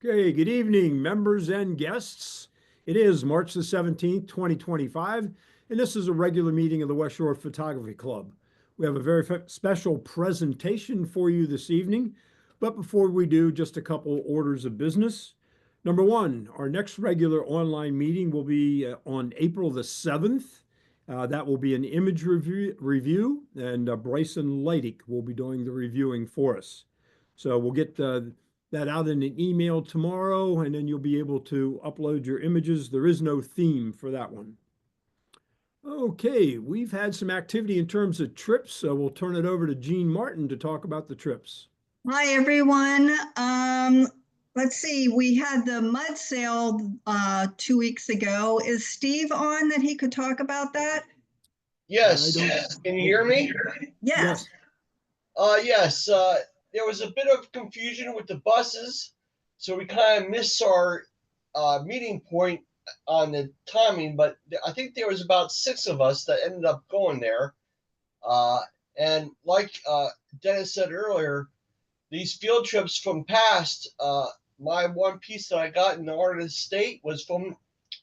Okay, good evening, members and guests. It is March the 17th, 2025, and this is a regular meeting of the West Shore Photography Club. We have a very special presentation for you this evening, but before we do, just a couple orders of business. Number one, our next regular online meeting will be on April the 7th. That will be an image review, and Bryson Leidick will be doing the reviewing for us. So we'll get that out in an email tomorrow, and then you'll be able to upload your images. There is no theme for that one. Okay, we've had some activity in terms of trips, so we'll turn it over to Jean Martin to talk about the trips. Hi, everyone. Let's see, we had the mud sale 2 weeks ago. Is Steve on that he could talk about that? I Yes. don't. Can you hear me? Yes. Yes. There was a bit of confusion with the buses, so we kind of missed our meeting point on the timing. But I think there was about 6 of us that ended up going there. And like Dennis said earlier, these field trips from past, my one piece that I got in the Art of the State was from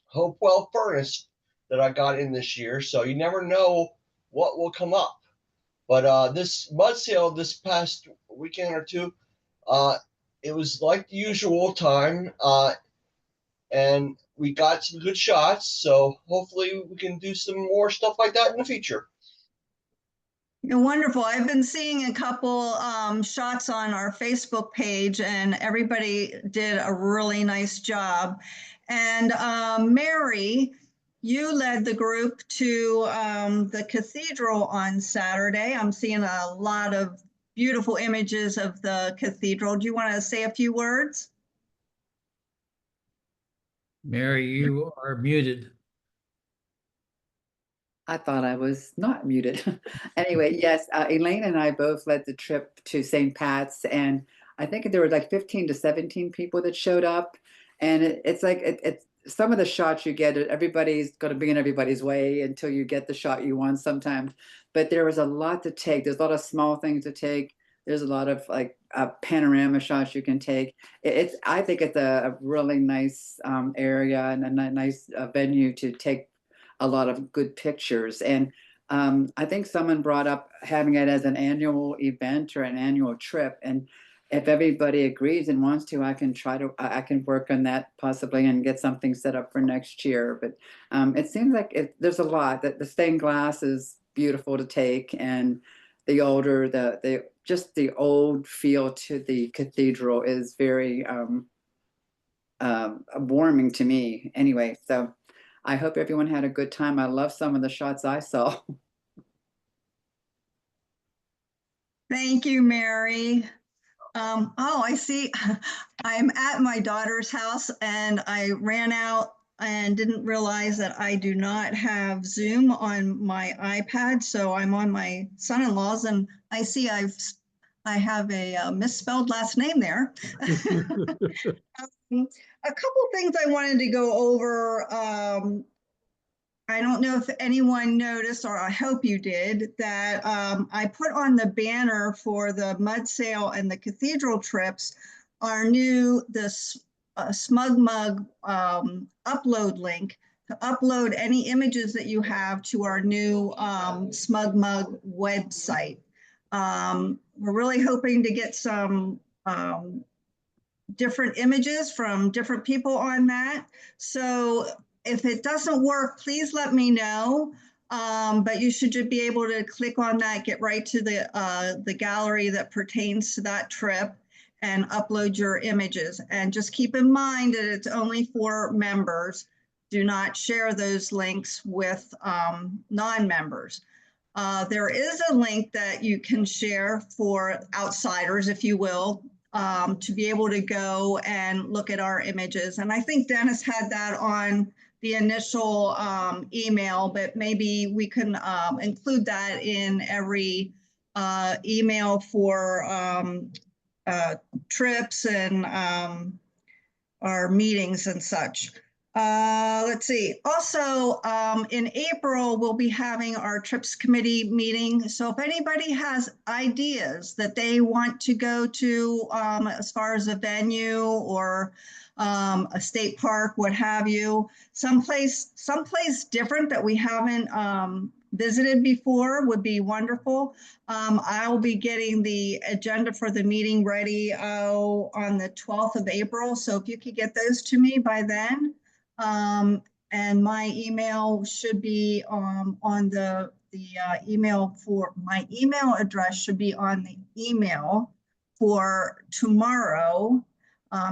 Hopewell Furnace that I got in this year. So you never know what will come up. But this mud sale this past weekend or two, it was like the usual time, and we got some good shots. So hopefully we can do some more stuff like that in the future. You're wonderful. I've been seeing a couple shots on our Facebook page, and everybody did a really nice job. And Mary, you led the group to the cathedral on Saturday. I'm seeing a lot of beautiful images of the cathedral. Do you want to say a few words? Mary, you are muted. I thought I was not muted. Anyway, yes, Elaine and I both led the trip to St. Pat's, and I think there were like 15 to 17 people that showed up. And it's like it's some of the shots you get, everybody's going to be in everybody's way until you get the shot you want sometimes. But there was a lot to take. There's a lot of small things to take. There's a lot of like panorama shots you can take. I think it's a really nice area and a nice venue to take a lot of good pictures. And I think someone brought up having it as an annual event or an annual trip. And if everybody agrees and wants to, I can work on that possibly and get something set up for next year. But it seems like there's a lot that the stained glass is beautiful to take, and the older, just the old feel to the cathedral is very warming to me anyway. So I hope everyone had a good time. I love some of the shots I saw. Thank you, Mary. Oh, I see. I'm at my daughter's house, and I ran out and didn't realize that I do not have Zoom on my iPad. So I'm on my son-in-law's, and I see I have a misspelled last name there. A couple things I wanted to go over. I don't know if anyone noticed, or I hope you did, that I put on the banner for the mud sale and the cathedral trips our new Smug Mug upload link to upload any images that you have to our new Smug Mug website. We're really hoping to get some different images from different people on that. So if it doesn't work, please let me know. But you should just be able to click on that, get right to the gallery that pertains to that trip, and upload your images. And just keep in mind that it's only for members. Do not share those links with non-members. There is a link that you can share for outsiders, if you will, to be able to go and look at our images. And I think Dennis had that on the initial email, but maybe we can include that in every email for trips and our meetings and such. Let's see. Also, in April, we'll be having our trips committee meeting. So if anybody has ideas that they want to go to, as far as a venue or a state park, what have you, someplace different that we haven't visited before would be wonderful. I'll be getting the agenda for the meeting ready on the 12th of April. So if you could get those to me by then. And my email should be on the email for my email address should be on the email for tomorrow.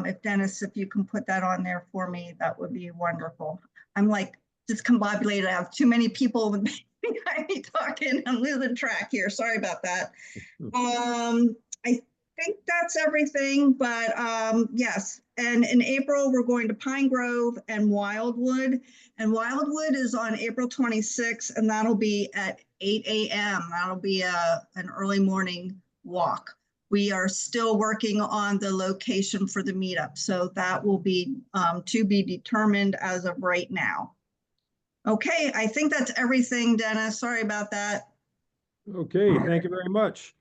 If Dennis, if you can put that on there for me, that would be wonderful. I'm like discombobulated. I have too many people behind me talking. I'm losing track here. Sorry about that. I think that's everything, but yes. And in April, we're going to Pine Grove and Wildwood. And Wildwood is on April 26th, and that'll be at 8 a.m. That'll be an early morning walk. We are still working on the location for the meetup, so that will be to be determined as of right now. Okay, I think that's everything, Dennis. Sorry about that. Okay, thank you very much.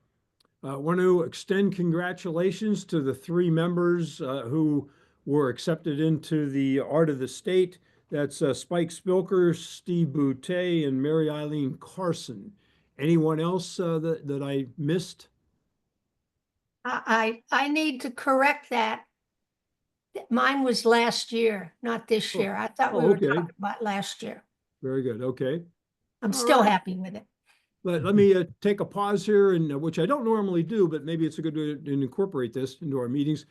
I want to extend congratulations to the 3 members who were accepted into the Art of the State. That's Spike Spilker, Steve Boutte, and Mary Eileen Carson. Anyone else that I missed? I need to correct that. Mine was last year, not this year. I thought we were okay. talking about last year. Very good. Okay. I'm All still right. happy with it. Let me take a pause here, and which I don't normally do, but maybe it's a good way to incorporate this into our meetings.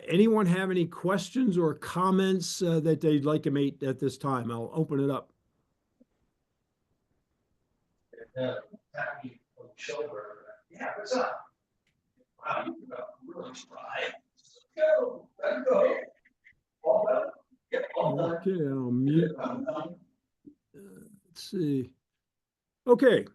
Anyone have any questions or comments that they'd like to make at this time? I'll open it up. Yeah, what's up? Wow, you really try. Go, let go. All done. Yep, all done. Okay, I'll mute. Let's see. Okay,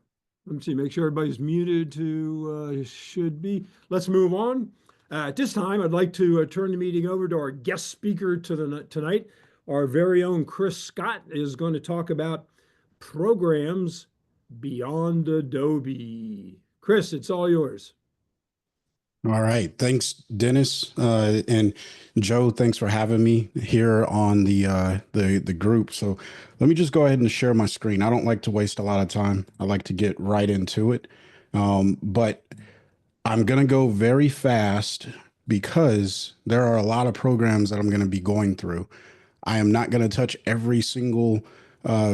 let me see, make sure everybody's muted to should be. Let's move on. At this time, I'd like to turn the meeting over to our guest speaker tonight. Our very own Chris Scott is going to talk about programs beyond Adobe. Chris, it's all yours. All right. Thanks, Dennis. And Joe, thanks for having me here on the group. So let me just go ahead and share my screen. I don't like to waste a lot of time. I like to get right into it. But I'm going to go very fast because there are a lot of programs that I'm going to be going through. I am not going to touch every single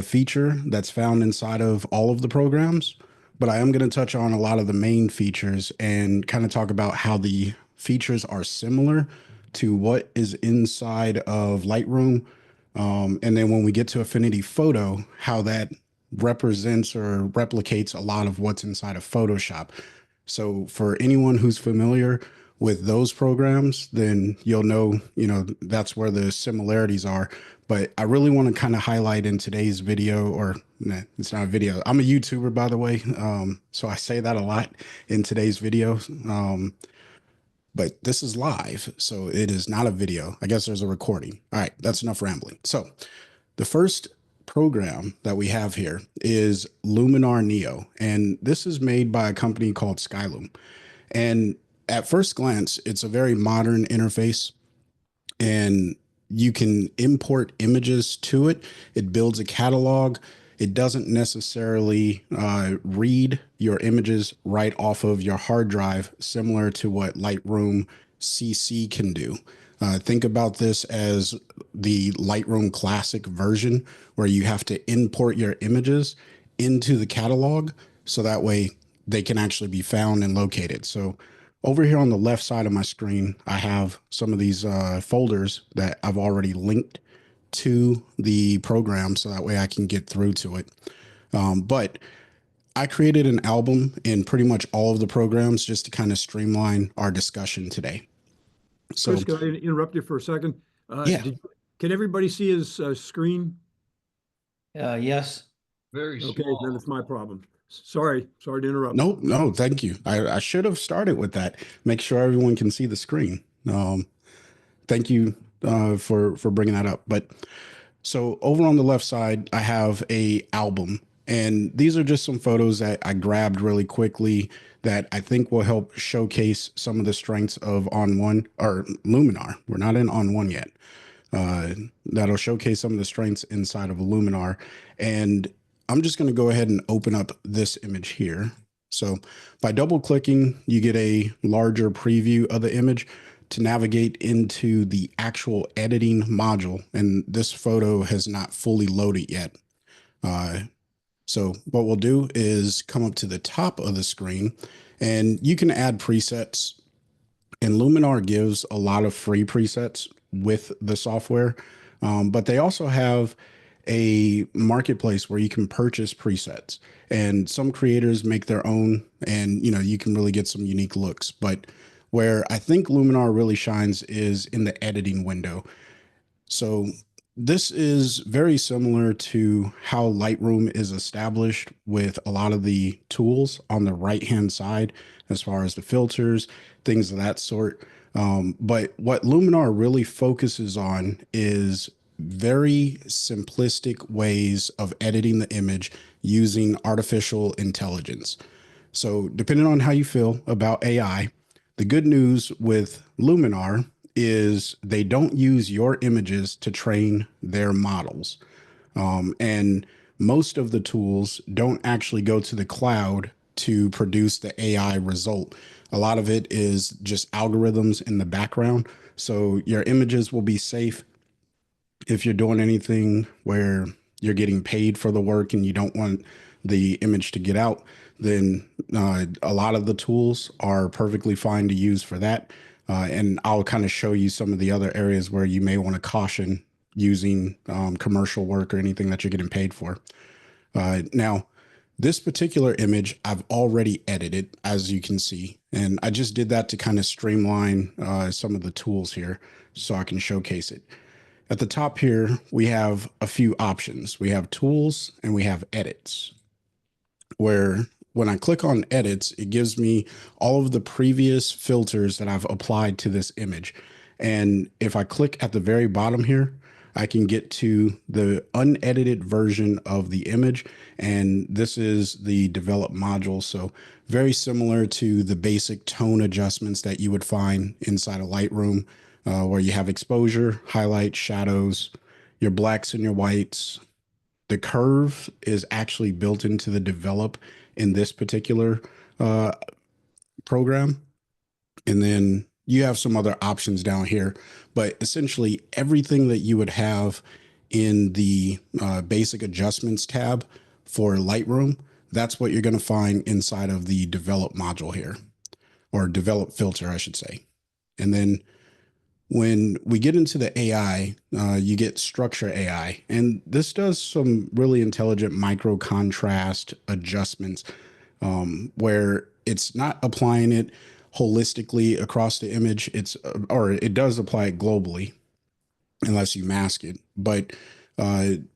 feature that's found inside of all of the programs, but I am going to touch on a lot of the main features and kind of talk about how the features are similar to what is inside of Lightroom. And then when we get to Affinity Photo, how that represents or replicates a lot of what's inside of Photoshop. So for anyone who's familiar with those programs, then you'll know, that's where the similarities are. But I really want to kind of highlight in today's video, or nah, it's not a video. I'm a YouTuber, by the way. So I say that a lot in today's video. But this is live, so it is not a video. I guess there's a recording. All right, that's enough rambling. So the first program that we have here is Luminar Neo, and this is made by a company called Skylum. And at first glance, it's a very modern interface, and you can import images to it. It builds a catalog. It doesn't necessarily read your images right off of your hard drive, similar to what Lightroom CC can do. Think about this as the Lightroom Classic version, where you have to import your images into the catalog so that way they can actually be found and located. So over here on the left side of my screen, I have some of these folders that I've already linked to the program so that way I can get through to it. But I created an album in pretty much all of the programs just to kind of streamline our discussion today. So, Chris, can I interrupt you for a second? Yeah. Can everybody see his screen? Yes. Very Okay, small. then it's my problem. Sorry to interrupt. No, thank you. I should have started with that. Make sure everyone can see the screen. Thank you for bringing that up. But So over on the left side, I have a album, and these are just some photos that I grabbed really quickly that I think will help showcase some of the strengths of On One or Luminar. We're not in On One yet. That'll showcase some of the strengths inside of Luminar. And I'm just going to go ahead and open up this image here. So by double clicking, you get a larger preview of the image to navigate into the actual editing module. And this photo has not fully loaded yet. So what we'll do is come up to the top of the screen and you can add presets. And Luminar gives a lot of free presets with the software, but they also have a marketplace where you can purchase presets. And some creators make their own, and you can really get some unique looks. But where I think Luminar really shines is in the editing window. So this is very similar to how Lightroom is established with a lot of the tools on the right-hand side, as far as the filters, things of that sort. But what Luminar really focuses on is very simplistic ways of editing the image using artificial intelligence. So depending on how you feel about AI, the good news with Luminar is they don't use your images to train their models. And most of the tools don't actually go to the cloud to produce the AI result. A lot of it is just algorithms in the background. So your images will be safe. If you're doing anything where you're getting paid for the work and you don't want the image to get out, then a lot of the tools are perfectly fine to use for that. And I'll kind of show you some of the other areas where you may want to caution using commercial work or anything that you're getting paid for. Now, this particular image I've already edited, as you can see, and I just did that to kind of streamline some of the tools here so I can showcase it. At the top here, we have a few options. We have tools and we have edits, where when I click on edits, it gives me all of the previous filters that I've applied to this image. And if I click at the very bottom here, I can get to the unedited version of the image. And this is the develop module. So very similar to the basic tone adjustments that you would find inside of Lightroom, where you have exposure, highlight, shadows, your blacks and your whites. The curve is actually built into the develop in this particular program. And then you have some other options down here, but essentially everything that you would have in the basic adjustments tab for Lightroom, that's what you're going to find inside of the develop module here, or develop filter, I should say. And then when we get into the AI, you get structure AI, and this does some really intelligent micro contrast adjustments where it's not applying it holistically across the image. Or it does apply it globally unless you mask it, but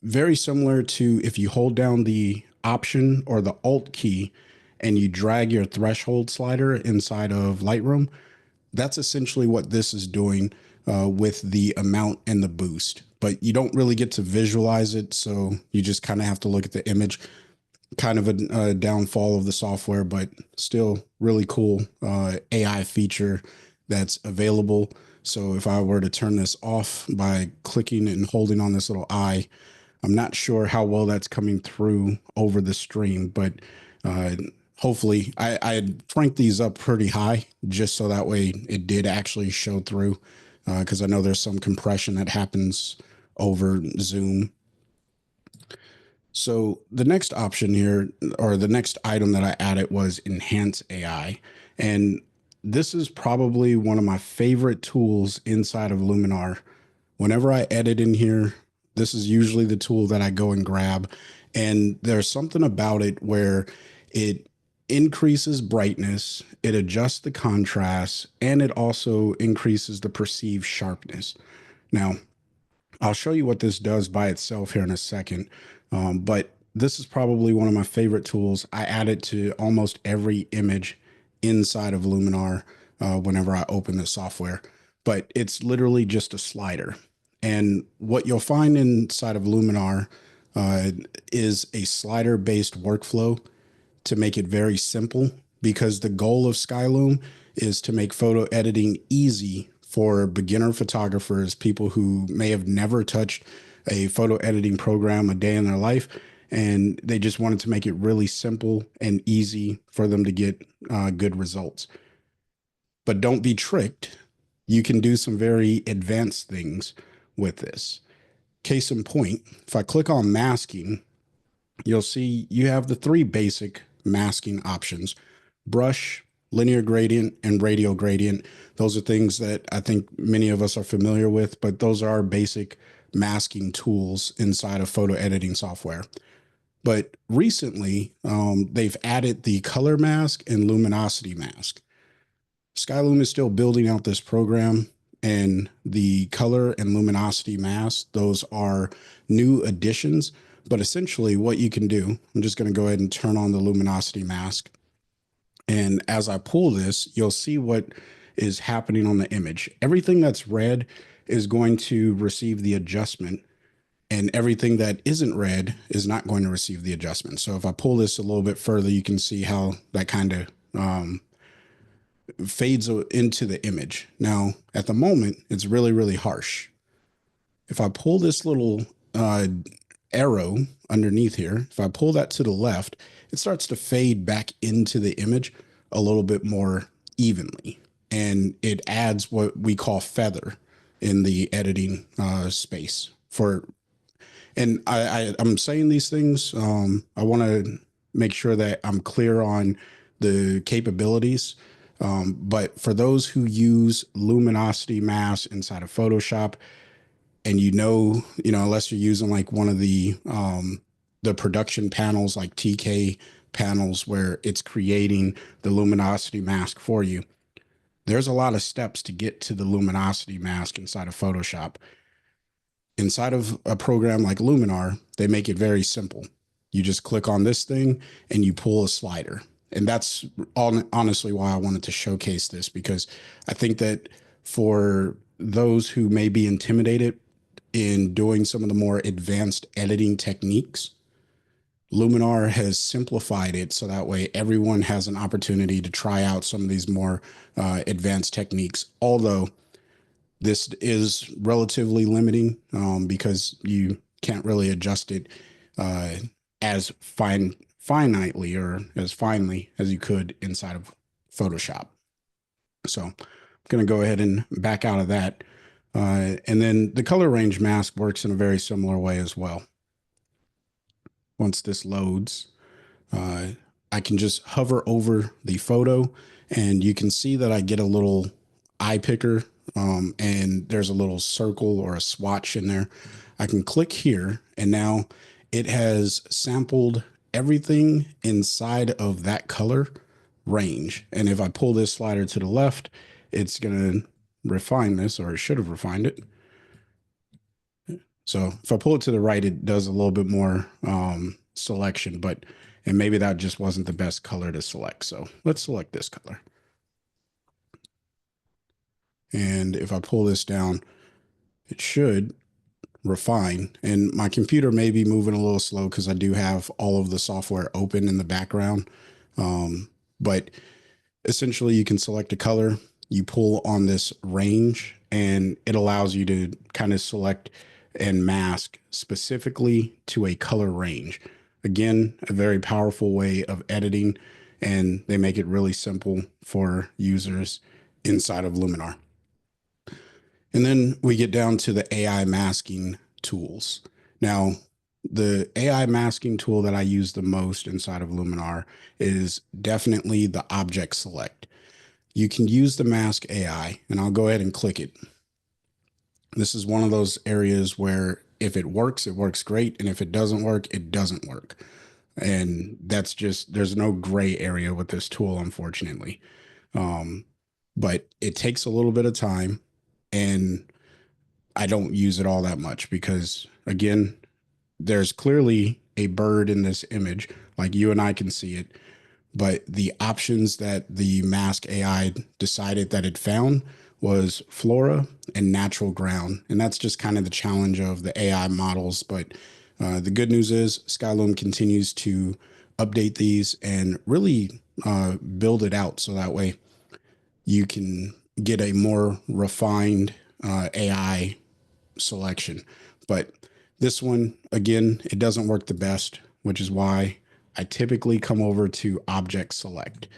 very similar to if you hold down the Option or the Alt key and you drag your threshold slider inside of Lightroom. That's essentially what this is doing with the amount and the boost, but you don't really get to visualize it. So you just kind of have to look at the image. Kind of a downfall of the software, but still really cool AI feature that's available. So if I were to turn this off by clicking and holding on this little eye, I'm not sure how well that's coming through over the stream, but hopefully I had cranked these up pretty high just so that way it did actually show through, because I know there's some compression that happens over Zoom. So the next option here, or the next item that I added, was Enhance AI. And this is probably one of my favorite tools inside of Luminar. Whenever I edit in here, this is usually the tool that I go and grab. And there's something about it where it increases brightness, it adjusts the contrast, and it also increases the perceived sharpness. Now, I'll show you what this does by itself here in a second. But this is probably one of my favorite tools. I add it to almost every image inside of Luminar whenever I open the software. But it's literally just a slider. And what you'll find inside of Luminar uh, is a slider-based workflow to make it very simple, because the goal of Skyloom is to make photo editing easy for beginner photographers, people who may have never touched a photo editing program a day in their life, and they just wanted to make it really simple and easy for them to get good results. But don't be tricked. You can do some very advanced things with this. Case in point, if I click on masking, you'll see you have the three basic masking options: brush, linear gradient, and radial gradient. Those are things that I think many of us are familiar with, but those are basic masking tools inside of photo editing software. But recently, they've added the color mask and luminosity mask. Skyloom is still building out this program, and the color and luminosity masks, those are new additions. But essentially, what you can do, I'm just going to go ahead and turn on the luminosity mask. And as I pull this, you'll see what is happening on the image. Everything that's red is going to receive the adjustment, and everything that isn't red is not going to receive the adjustment. So if I pull this a little bit further, you can see how that kind of fades into the image. Now, at the moment, it's really, really harsh. If I pull this little arrow underneath here, if I pull that to the left, it starts to fade back into the image a little bit more evenly. And it adds what we call feather in the editing space for. And I'm saying these things. I want to make sure that I'm clear on the capabilities. But for those who use luminosity masks inside of Photoshop, and unless you're using like one of the production panels like TK panels where it's creating the luminosity mask for you, there's a lot of steps to get to the luminosity mask inside of Photoshop. Inside of a program like Luminar, they make it very simple. You just click on this thing and you pull a slider. And that's honestly why I wanted to showcase this, because I think that for those who may be intimidated in doing some of the more advanced editing techniques, Luminar has simplified it so that way everyone has an opportunity to try out some of these more advanced techniques. Although this is relatively limiting because you can't really adjust it as finitely or as finely as you could inside of Photoshop. So I'm going to go ahead and back out of that. And then the color range mask works in a very similar way as well. Once this loads, I can just hover over the photo and you can see that I get a little eye picker and there's a little circle or a swatch in there. I can click here and now it has sampled everything inside of that color range. And if I pull this slider to the left, it's going to refine this, or it should have refined it. So if I pull it to the right, it does a little bit more selection, and maybe that just wasn't the best color to select. So let's select this color. And if I pull this down, it should refine. And my computer may be moving a little slow because I do have all of the software open in the background. But essentially you can select a color, you pull on this range, and it allows you to kind of select and mask specifically to a color range. Again, a very powerful way of editing, and they make it really simple for users inside of Luminar. And then we get down to the AI masking tools. Now, the AI masking tool that I use the most inside of Luminar is definitely the object select. You can use the mask AI, and I'll go ahead and click it. This is one of those areas where if it works great. And if it doesn't work, it doesn't work. And that's just, there's no gray area with this tool, unfortunately. But it takes a little bit of time, and I don't use it all that much because, again, there's clearly a bird in this image, like you and I can see it. But the options that the mask AI decided that it found was flora and natural ground. And that's just kind of the challenge of the AI models. But the good news is Skyloom continues to update these and really build it out so that way you can get a more refined AI selection. But this one, again, it doesn't work the best, which is why I typically come over to Object Select.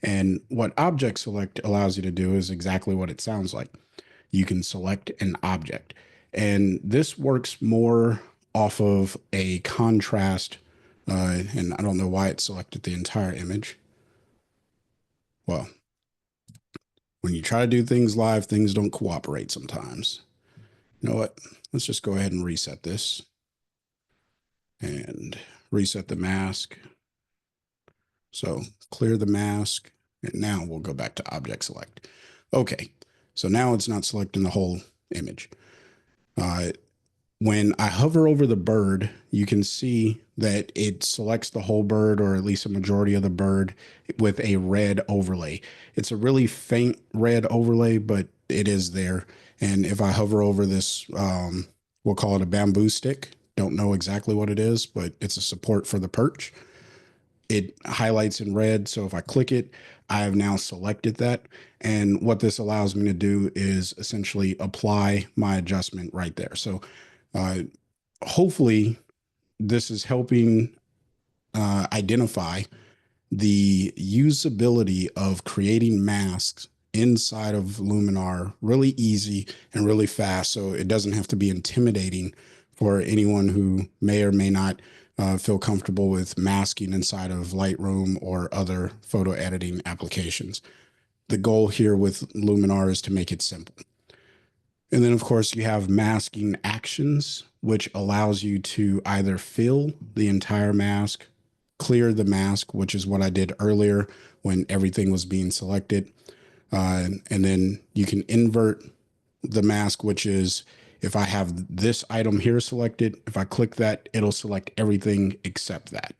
And what Object Select allows you to do is exactly what it sounds like. You can select an object. And this works more off of a contrast. And I don't know why it selected the entire image. Well, when you try to do things live, things don't cooperate sometimes. You know what? Let's just go ahead and reset this and reset the mask. So clear the mask. And now we'll go back to Object Select. Okay, so now it's not selecting the whole image. When I hover over the bird, you can see that it selects the whole bird, or at least a majority of the bird, with a red overlay. It's a really faint red overlay, but it is there. And if I hover over this, we'll call it a bamboo stick. Don't know exactly what it is, but it's a support for the perch. It highlights in red. So if I click it, I have now selected that. And what this allows me to do is essentially apply my adjustment right there. So hopefully this is helping identify the usability of creating masks inside of Luminar really easy and really fast, so it doesn't have to be intimidating for anyone who may or may not feel comfortable with masking inside of Lightroom or other photo editing applications. The goal here with Luminar is to make it simple. And then, of course, you have masking actions, which allows you to either fill the entire mask, clear the mask, which is what I did earlier when everything was being selected. And then you can invert the mask, which is if I have this item here selected, if I click that, it'll select everything except that.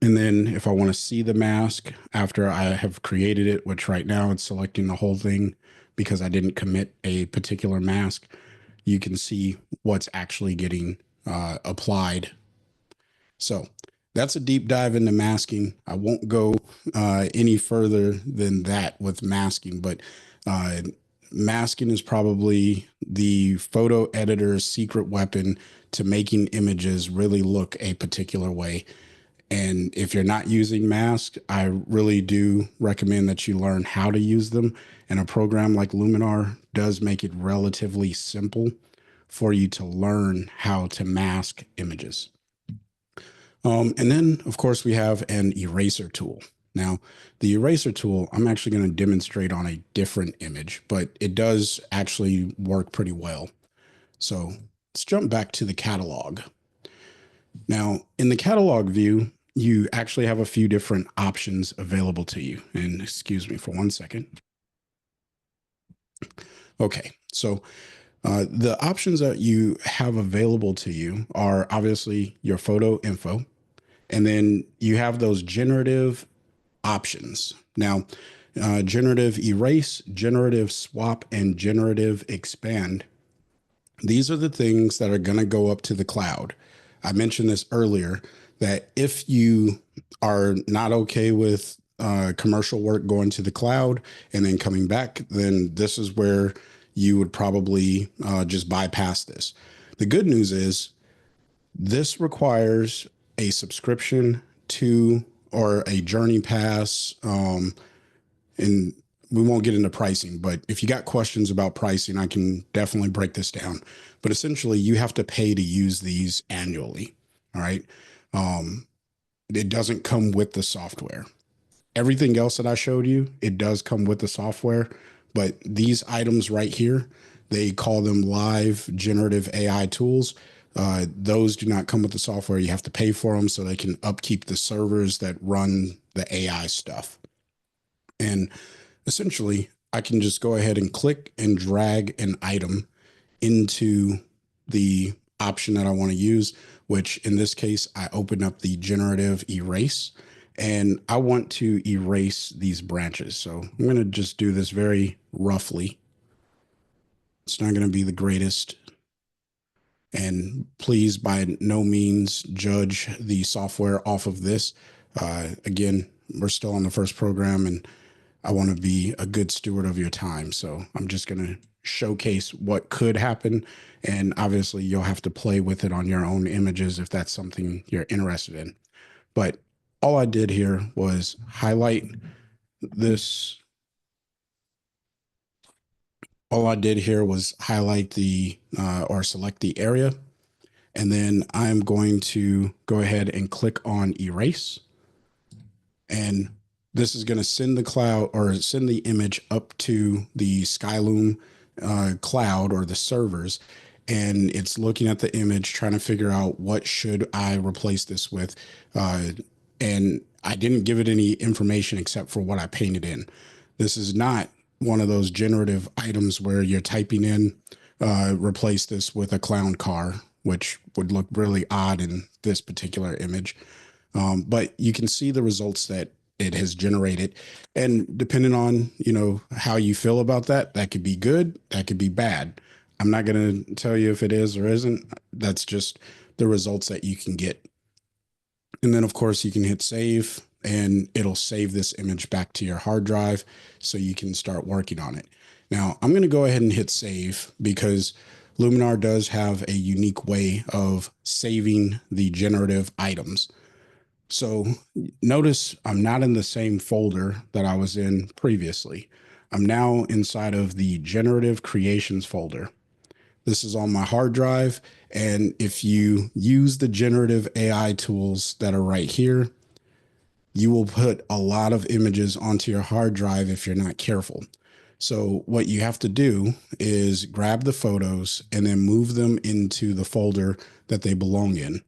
And then if I want to see the mask after I have created it, which right now it's selecting the whole thing because I didn't commit a particular mask, you can see what's actually getting applied. So that's a deep dive into masking. I won't go any further than that with masking, but masking is probably the photo editor's secret weapon to making images really look a particular way. And if you're not using masks, I really do recommend that you learn how to use them. And a program like Luminar does make it relatively simple for you to learn how to mask images. And then, of course, we have an eraser tool. Now, the eraser tool, I'm actually going to demonstrate on a different image, but it does actually work pretty well. So let's jump back to the catalog. Now, in the catalog view, you actually have a few different options available to you. And excuse me for 1 second. Okay, so the options that you have available to you are obviously your photo info. And then you have those generative options. Now, generative erase, generative swap, and generative expand. These are the things that are going to go up to the cloud. I mentioned this earlier, that if you are not okay with commercial work going to the cloud and then coming back, then this is where you would probably just bypass this. The good news is this requires a subscription to or a journey pass. And we won't get into pricing, but if you got questions about pricing, I can definitely break this down. But essentially, you have to pay to use these annually. All right. It doesn't come with the software. Everything else that I showed you, it does come with the software. But these items right here, they call them live generative AI tools. Those do not come with the software. You have to pay for them so they can upkeep the servers that run the AI stuff. And essentially, I can just go ahead and click and drag an item into the option that I want to use, which in this case, I open up the generative erase and I want to erase these branches. So I'm going to just do this very roughly. It's not going to be the greatest. And please, by no means, judge the software off of this. Again, we're still on the first program, and I want to be a good steward of your time. So I'm just going to showcase what could happen. And obviously, you'll have to play with it on your own images if that's something you're interested in. But all I did here was highlight this. All I did here was highlight the or select the area. And then I'm going to go ahead and click on erase. And this is going to send the cloud or send the image up to the Skyloom cloud or the servers. And it's looking at the image, trying to figure out what should I replace this with. And I didn't give it any information except for what I painted in. This is not one of those generative items where you're typing in, replace this with a clown car, which would look really odd in this particular image. But you can see the results that it has generated. And depending on, how you feel about that, that could be good, that could be bad. I'm not going to tell you if it is or isn't. That's just the results that you can get. And then, of course, you can hit save, and it'll save this image back to your hard drive so you can start working on it. Now, I'm going to go ahead and hit save because Luminar does have a unique way of saving the generative items. So notice I'm not in the same folder that I was in previously. I'm now inside of the generative creations folder. This is on my hard drive. And if you use the generative AI tools that are right here, you will put a lot of images onto your hard drive if you're not careful. So what you have to do is grab the photos and then move them into the folder that they belong in.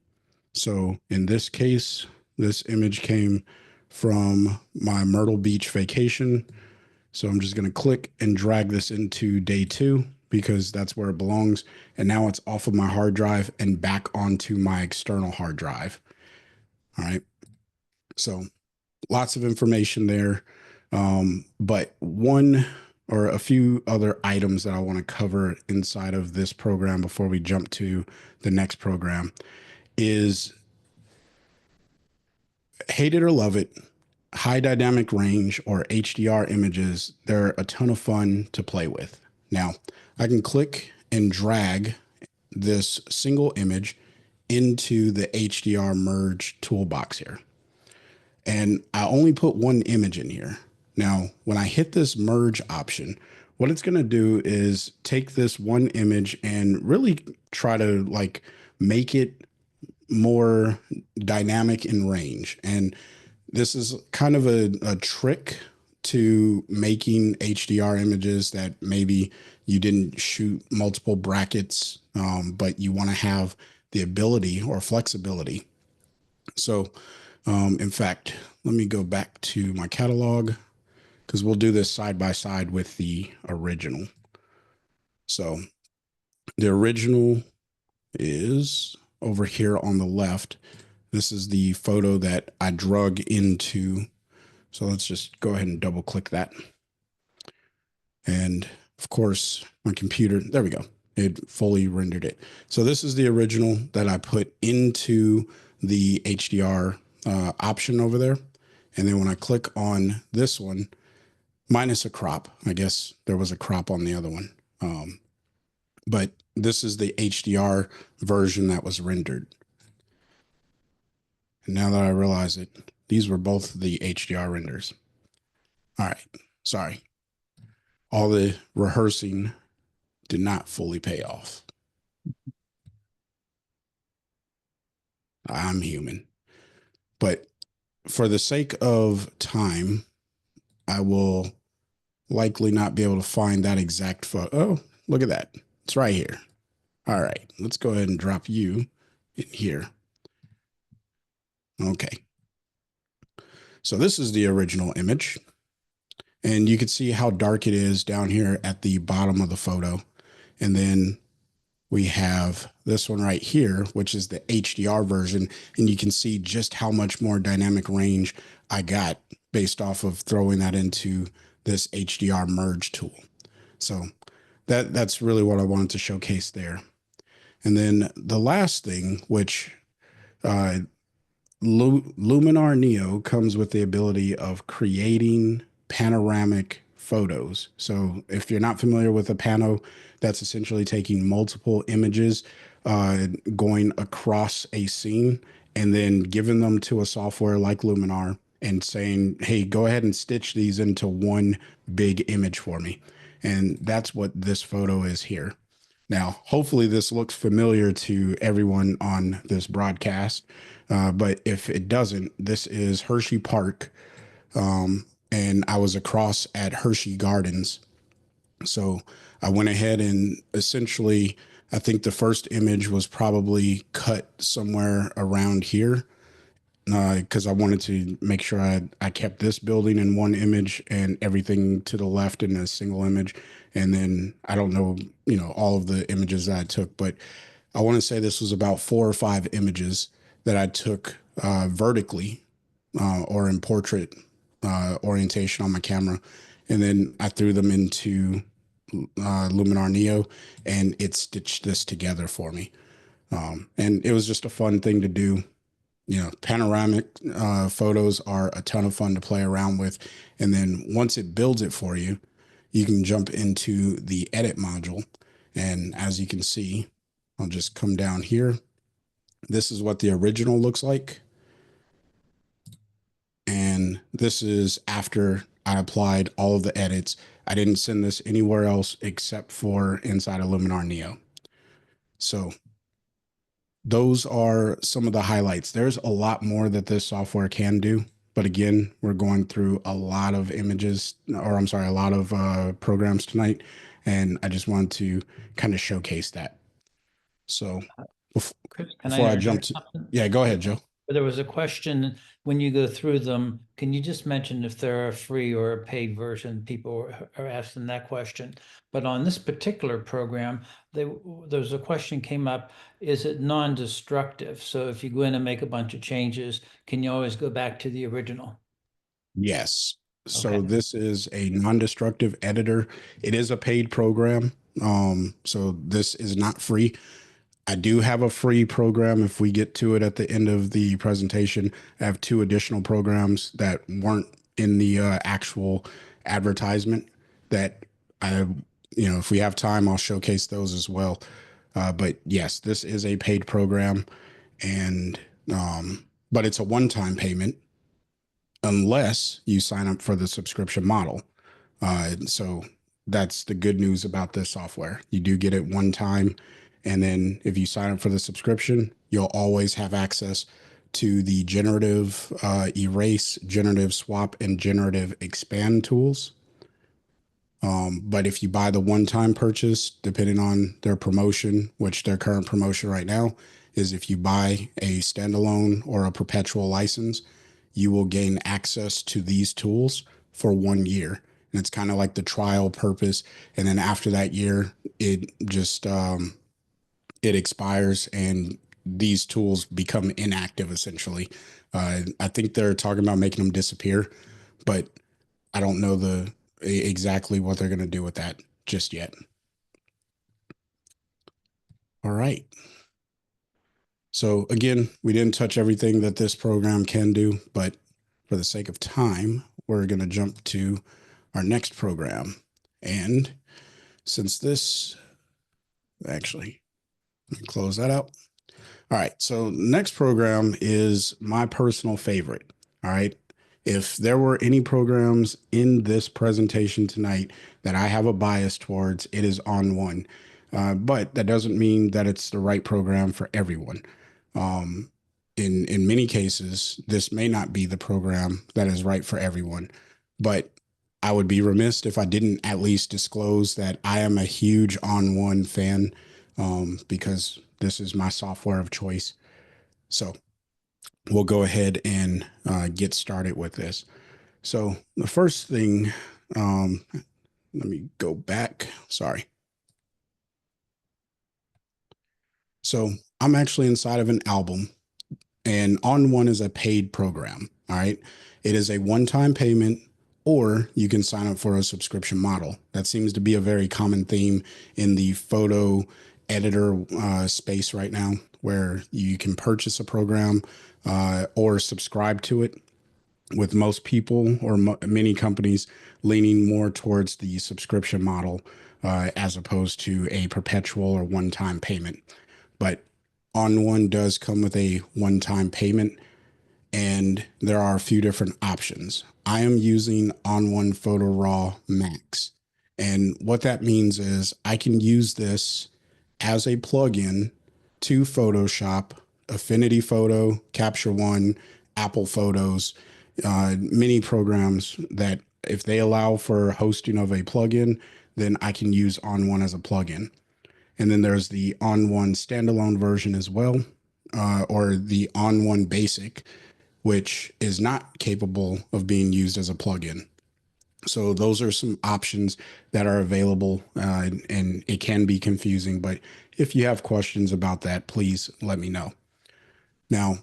So in this case, this image came from my Myrtle Beach vacation. So I'm just going to click and drag this into day 2 because that's where it belongs. And now it's off of my hard drive and back onto my external hard drive. All right. So lots of information there. But one or a few other items that I want to cover inside of this program before we jump to the next program is, hate it or love it, high dynamic range or HDR images, they're a ton of fun to play with. Now, I can click and drag this single image into the HDR merge toolbox here. And I only put one image in here. Now, when I hit this merge option, what it's going to do is take this one image and really try to make it more dynamic in range. And this is kind of a trick to making HDR images that maybe you didn't shoot multiple brackets, but you want to have the ability or flexibility. So in fact, let me go back to my catalog because we'll do this side by side with the original. So the original is over here on the left. This is the photo that I drug into. So let's just go ahead and double click that. And of course, my computer, there we go. It fully rendered it. So this is the original that I put into the HDR option over there. And then when I click on this one, minus a crop, I guess there was a crop on the other one. But this is the HDR version that was rendered. And now that I realize it, these were both the HDR renders. All right, sorry. All the rehearsing did not fully pay off. I'm human. But for the sake of time, I will likely not be able to find that exact photo. Oh, look at that. It's right here. All right, let's go ahead and drop you in here. Okay. So this is the original image. And you can see how dark it is down here at the bottom of the photo. And then we have this one right here, which is the HDR version. And you can see just how much more dynamic range I got based off of throwing that into this HDR merge tool. So that's really what I wanted to showcase there. And then the last thing, which uh, Luminar Neo comes with the ability of creating panoramic photos. So if you're not familiar with a pano, that's essentially taking multiple images, going across a scene, and then giving them to a software like Luminar and saying, hey, go ahead and stitch these into one big image for me. And that's what this photo is here. Now, hopefully this looks familiar to everyone on this broadcast, but if it doesn't, this is Hershey Park, and I was across at Hershey Gardens. So I went ahead and essentially, I think the first image was probably cut somewhere around here, because I wanted to make sure I kept this building in one image and everything to the left in a single image. And then I don't know, all of the images that I took, but I want to say this was about 4 or 5 images that I took vertically, or in portrait orientation on my camera. And then I threw them into Luminar Neo, and it stitched this together for me. And it was just a fun thing to do. Panoramic photos are a ton of fun to play around with. And then once it builds it for you, you can jump into the edit module. And as you can see, I'll just come down here. This is what the original looks like. And this is after I applied all of the edits. I didn't send this anywhere else except for inside of Luminar Neo. So those are some of the highlights. There's a lot more that this software can do. But again, we're going through a lot of images, or I'm sorry, a lot of programs tonight. And I just wanted to kind of showcase that. So Chris, before I jump to, something? yeah, go ahead, Joe. There was a question when you go through them, can you just mention if they're a free or a paid version? People are asking that question. But on this particular program, there's a question came up, is it non-destructive? So if you go in and make a bunch of changes, can you always go back to the original? Yes. So Okay. this is a non-destructive editor. It is a paid program. So this is not free. I do have a free program. If we get to it at the end of the presentation, I have 2 additional programs that weren't in the actual advertisement that if we have time, I'll showcase those as well. But yes, this is a paid program, and but it's a one-time payment unless you sign up for the subscription model. So that's the good news about this software. You do get it one time. And then if you sign up for the subscription, you'll always have access to the generative erase, generative swap, and generative expand tools. But if you buy the one-time purchase, depending on their promotion, which their current promotion right now is if you buy a standalone or a perpetual license, you will gain access to these tools for 1 year. And it's kind of like the trial purpose. And then after that year, it just it expires and these tools become inactive essentially. I think they're talking about making them disappear, but I don't know exactly what they're going to do with that just yet. All right. So again, we didn't touch everything that this program can do, but for the sake of time, we're going to jump to our next program. And since this, actually, let me close that out. All right. So next program is my personal favorite. All right. If there were any programs in this presentation tonight that I have a bias towards, it is On1. But that doesn't mean that it's the right program for everyone. In many cases, this may not be the program that is right for everyone. But I would be remiss if I didn't at least disclose that I am a huge On1 fan, because this is my software of choice. So we'll go ahead and get started with this. So the first thing, let me go back. Sorry. So I'm actually inside of an album, and On1 is a paid program. All right. It is a one-time payment or you can sign up for a subscription model. That seems to be a very common theme in the photo editor space right now, where you can purchase a program or subscribe to it, with most people or many companies leaning more towards the subscription model as opposed to a perpetual or one-time payment. But On1 does come with a one-time payment, and there are a few different options. I am using On1 Photo Raw Max. And what that means is I can use this as a plugin to Photoshop, Affinity Photo, Capture One, Apple Photos, many programs that if they allow for hosting of a plugin, then I can use On1 as a plugin. And then there's the On1 standalone version as well, or the On1 Basic, which is not capable of being used as a plugin. So those are some options that are available, and it can be confusing. But if you have questions about that, please let me know. Now,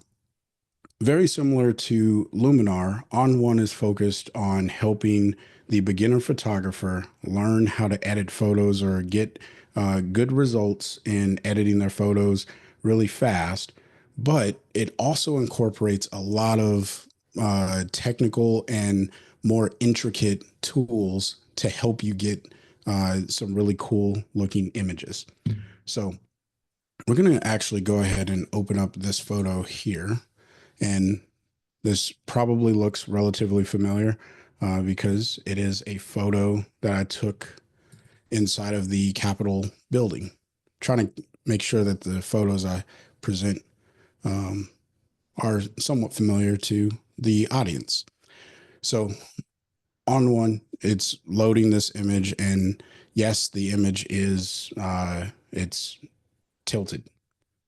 very similar to Luminar, On1 is focused on helping the beginner photographer learn how to edit photos or get good results in editing their photos really fast. But it also incorporates a lot of technical and more intricate tools to help you get some really cool looking images. So we're going to actually go ahead and open up this photo here. And this probably looks relatively familiar because it is a photo that I took inside of the Capitol building. Trying to make sure that the photos I present are somewhat familiar to the audience. So On1, it's loading this image, and yes, the image is it's tilted.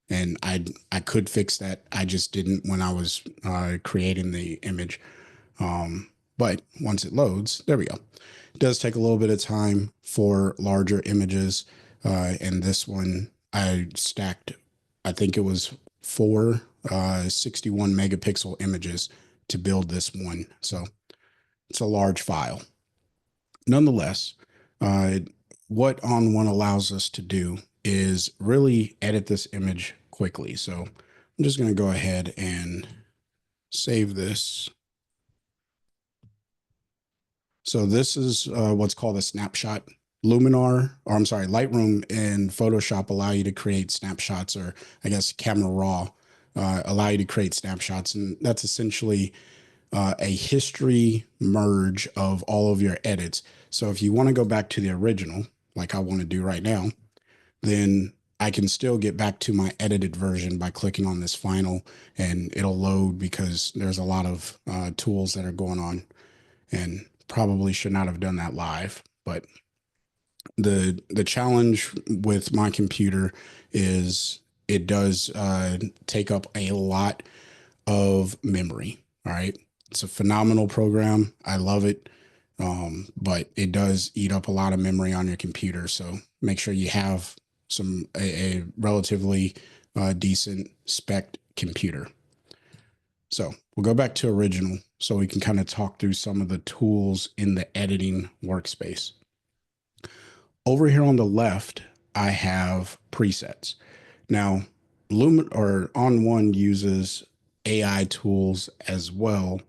And I could fix that. I just didn't when I was creating the image. But once it loads, there we go. It does take a little bit of time for larger images. And this one I stacked, I think it was four 61 megapixel images to build this one. So it's a large file. Nonetheless, what On1 allows us to do is really edit this image quickly. So I'm just going to go ahead and save this. So this is what's called a snapshot. Luminar, or I'm sorry, Lightroom and Photoshop allow you to create snapshots, or I guess Camera Raw allow you to create snapshots. And that's essentially a history merge of all of your edits. So if you want to go back to the original, like I want to do right now, then I can still get back to my edited version by clicking on this final, and it'll load because there's a lot of tools that are going on, and probably should not have done that live. But the challenge with my computer is it does take up a lot of memory. All right. It's a phenomenal program. I love it. But it does eat up a lot of memory on your computer. So make sure you have a relatively decent spec computer. So we'll go back to original so we can kind of talk through some of the tools in the editing workspace. Over here on the left, I have presets. Now, On1 uses AI tools as well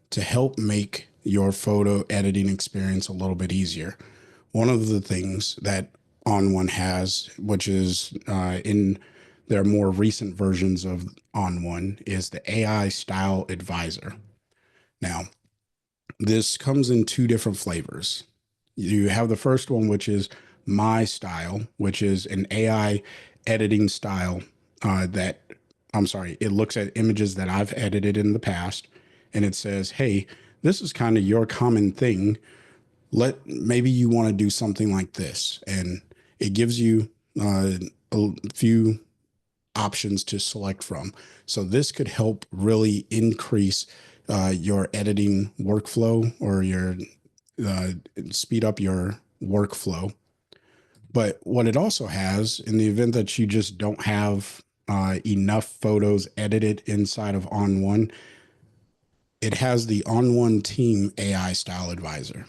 to help make your photo editing experience a little bit easier. One of the things that On1 has, which is in their more recent versions of On1, is the AI Style Advisor. Now, this comes in two different flavors. You have the first one, which is My Style, which is an AI editing style it looks at images that I've edited in the past, and it says, hey, this is kind of your common thing. Maybe you want to do something like this. And it gives you a few options to select from. So this could help really increase your editing workflow, or your speed up your workflow. But what it also has, in the event that you just don't have enough photos edited inside of On1, it has the On One Team AI Style Advisor.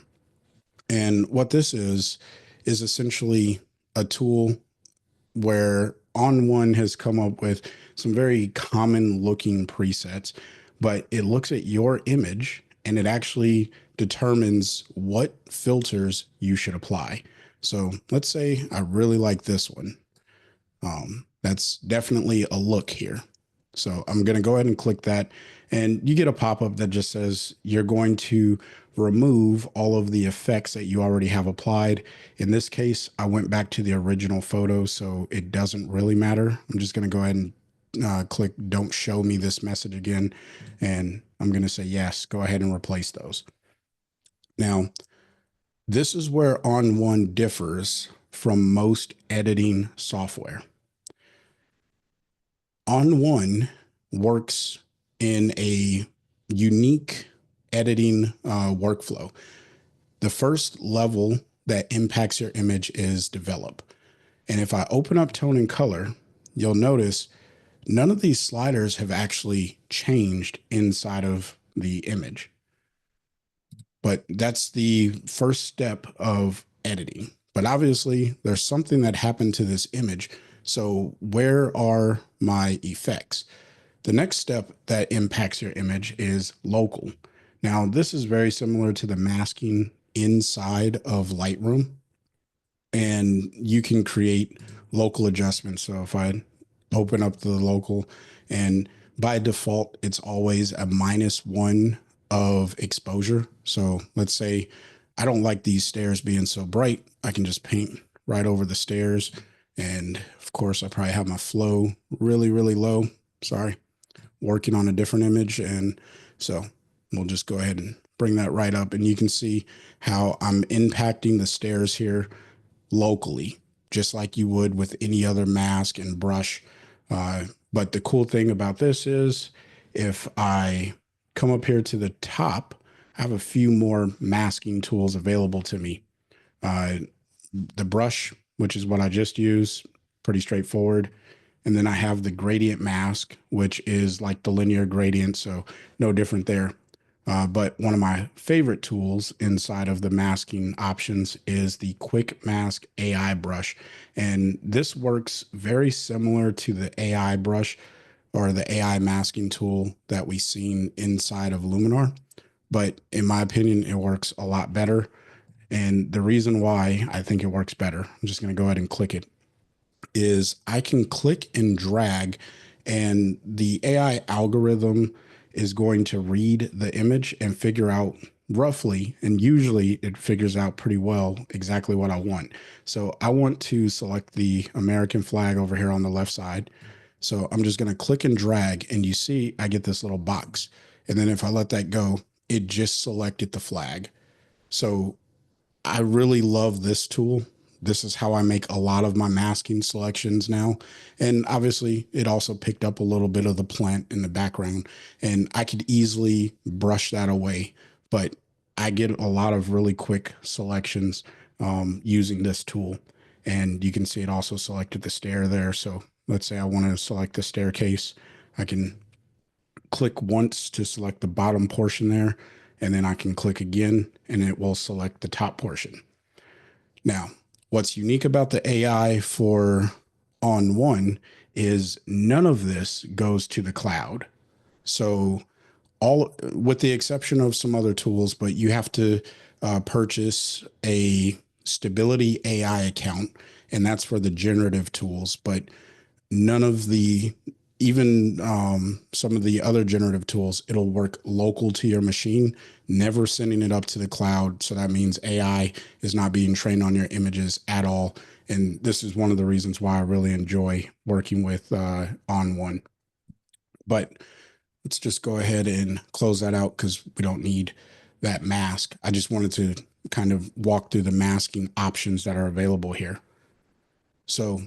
And what this is essentially a tool where On One has come up with some very common looking presets, but it looks at your image and it actually determines what filters you should apply. So let's say I really like this one. That's definitely a look here. So I'm going to go ahead and click that, and you get a pop-up that just says you're going to remove all of the effects that you already have applied. In this case, I went back to the original photo, so it doesn't really matter. I'm just going to go ahead and click don't show me this message again, and I'm going to say yes, go ahead and replace those. Now, this is where On One differs from most editing software. On One works in a unique editing workflow. The first level that impacts your image is develop. And if I open up tone and color, you'll notice none of these sliders have actually changed inside of the image. But that's the first step of editing. But obviously, there's something that happened to this image. So where are my effects? The next step that impacts your image is local. Now, this is very similar to the masking inside of Lightroom, and you can create local adjustments. So if I open up the local, and by default, it's always a -1 of exposure. So let's say I don't like these stairs being so bright. I can just paint right over the stairs. And of course, I probably have my flow really, really low. Sorry, working on a different image. And so we'll just go ahead and bring that right up. And you can see how I'm impacting the stairs here locally, just like you would with any other mask and brush. But the cool thing about this is if I come up here to the top, I have a few more masking tools available to me. The brush, which is what I just used, pretty straightforward. And then I have the gradient mask, which is like the linear gradient, so no different there. But one of my favorite tools inside of the masking options is the Quick Mask AI brush. And this works very similar to the AI brush or the AI masking tool that we've seen inside of Luminar. But in my opinion, it works a lot better. And the reason why I think it works better, I'm just going to go ahead and click it, is I can click and drag, and the AI algorithm is going to read the image and figure out roughly, and usually it figures out pretty well exactly what I want. So I want to select the American flag over here on the left side. So I'm just going to click and drag, and you see I get this little box. And then if I let that go, it just selected the flag. So I really love this tool. This is how I make a lot of my masking selections now. And obviously, it also picked up a little bit of the plant in the background, and I could easily brush that away. But I get a lot of really quick selections using this tool. And you can see it also selected the stair there. So let's say I want to select the staircase. I can click once to select the bottom portion there, and then I can click again and it will select the top portion. Now, what's unique about the AI for On One is none of this goes to the cloud. So all, with the exception of some other tools, but you have to purchase a Stability AI account, and that's for the generative tools. But none of the, even some of the other generative tools, it'll work local to your machine, never sending it up to the cloud. So that means AI is not being trained on your images at all. And this is one of the reasons why I really enjoy working with On One. But let's just go ahead and close that out because we don't need that mask. I just wanted to kind of walk through the masking options that are available here. So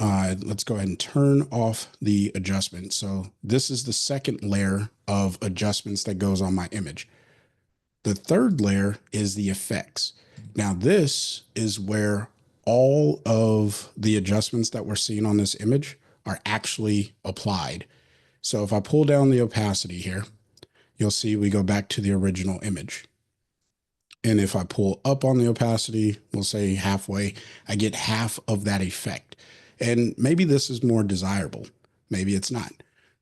let's go ahead and turn off the adjustment. So this is the second layer of adjustments that goes on my image. The third layer is the effects. Now this is where all of the adjustments that we're seeing on this image are actually applied. So if I pull down the opacity here, you'll see we go back to the original image. And if I pull up on the opacity, we'll say halfway, I get half of that effect. And maybe this is more desirable. Maybe it's not.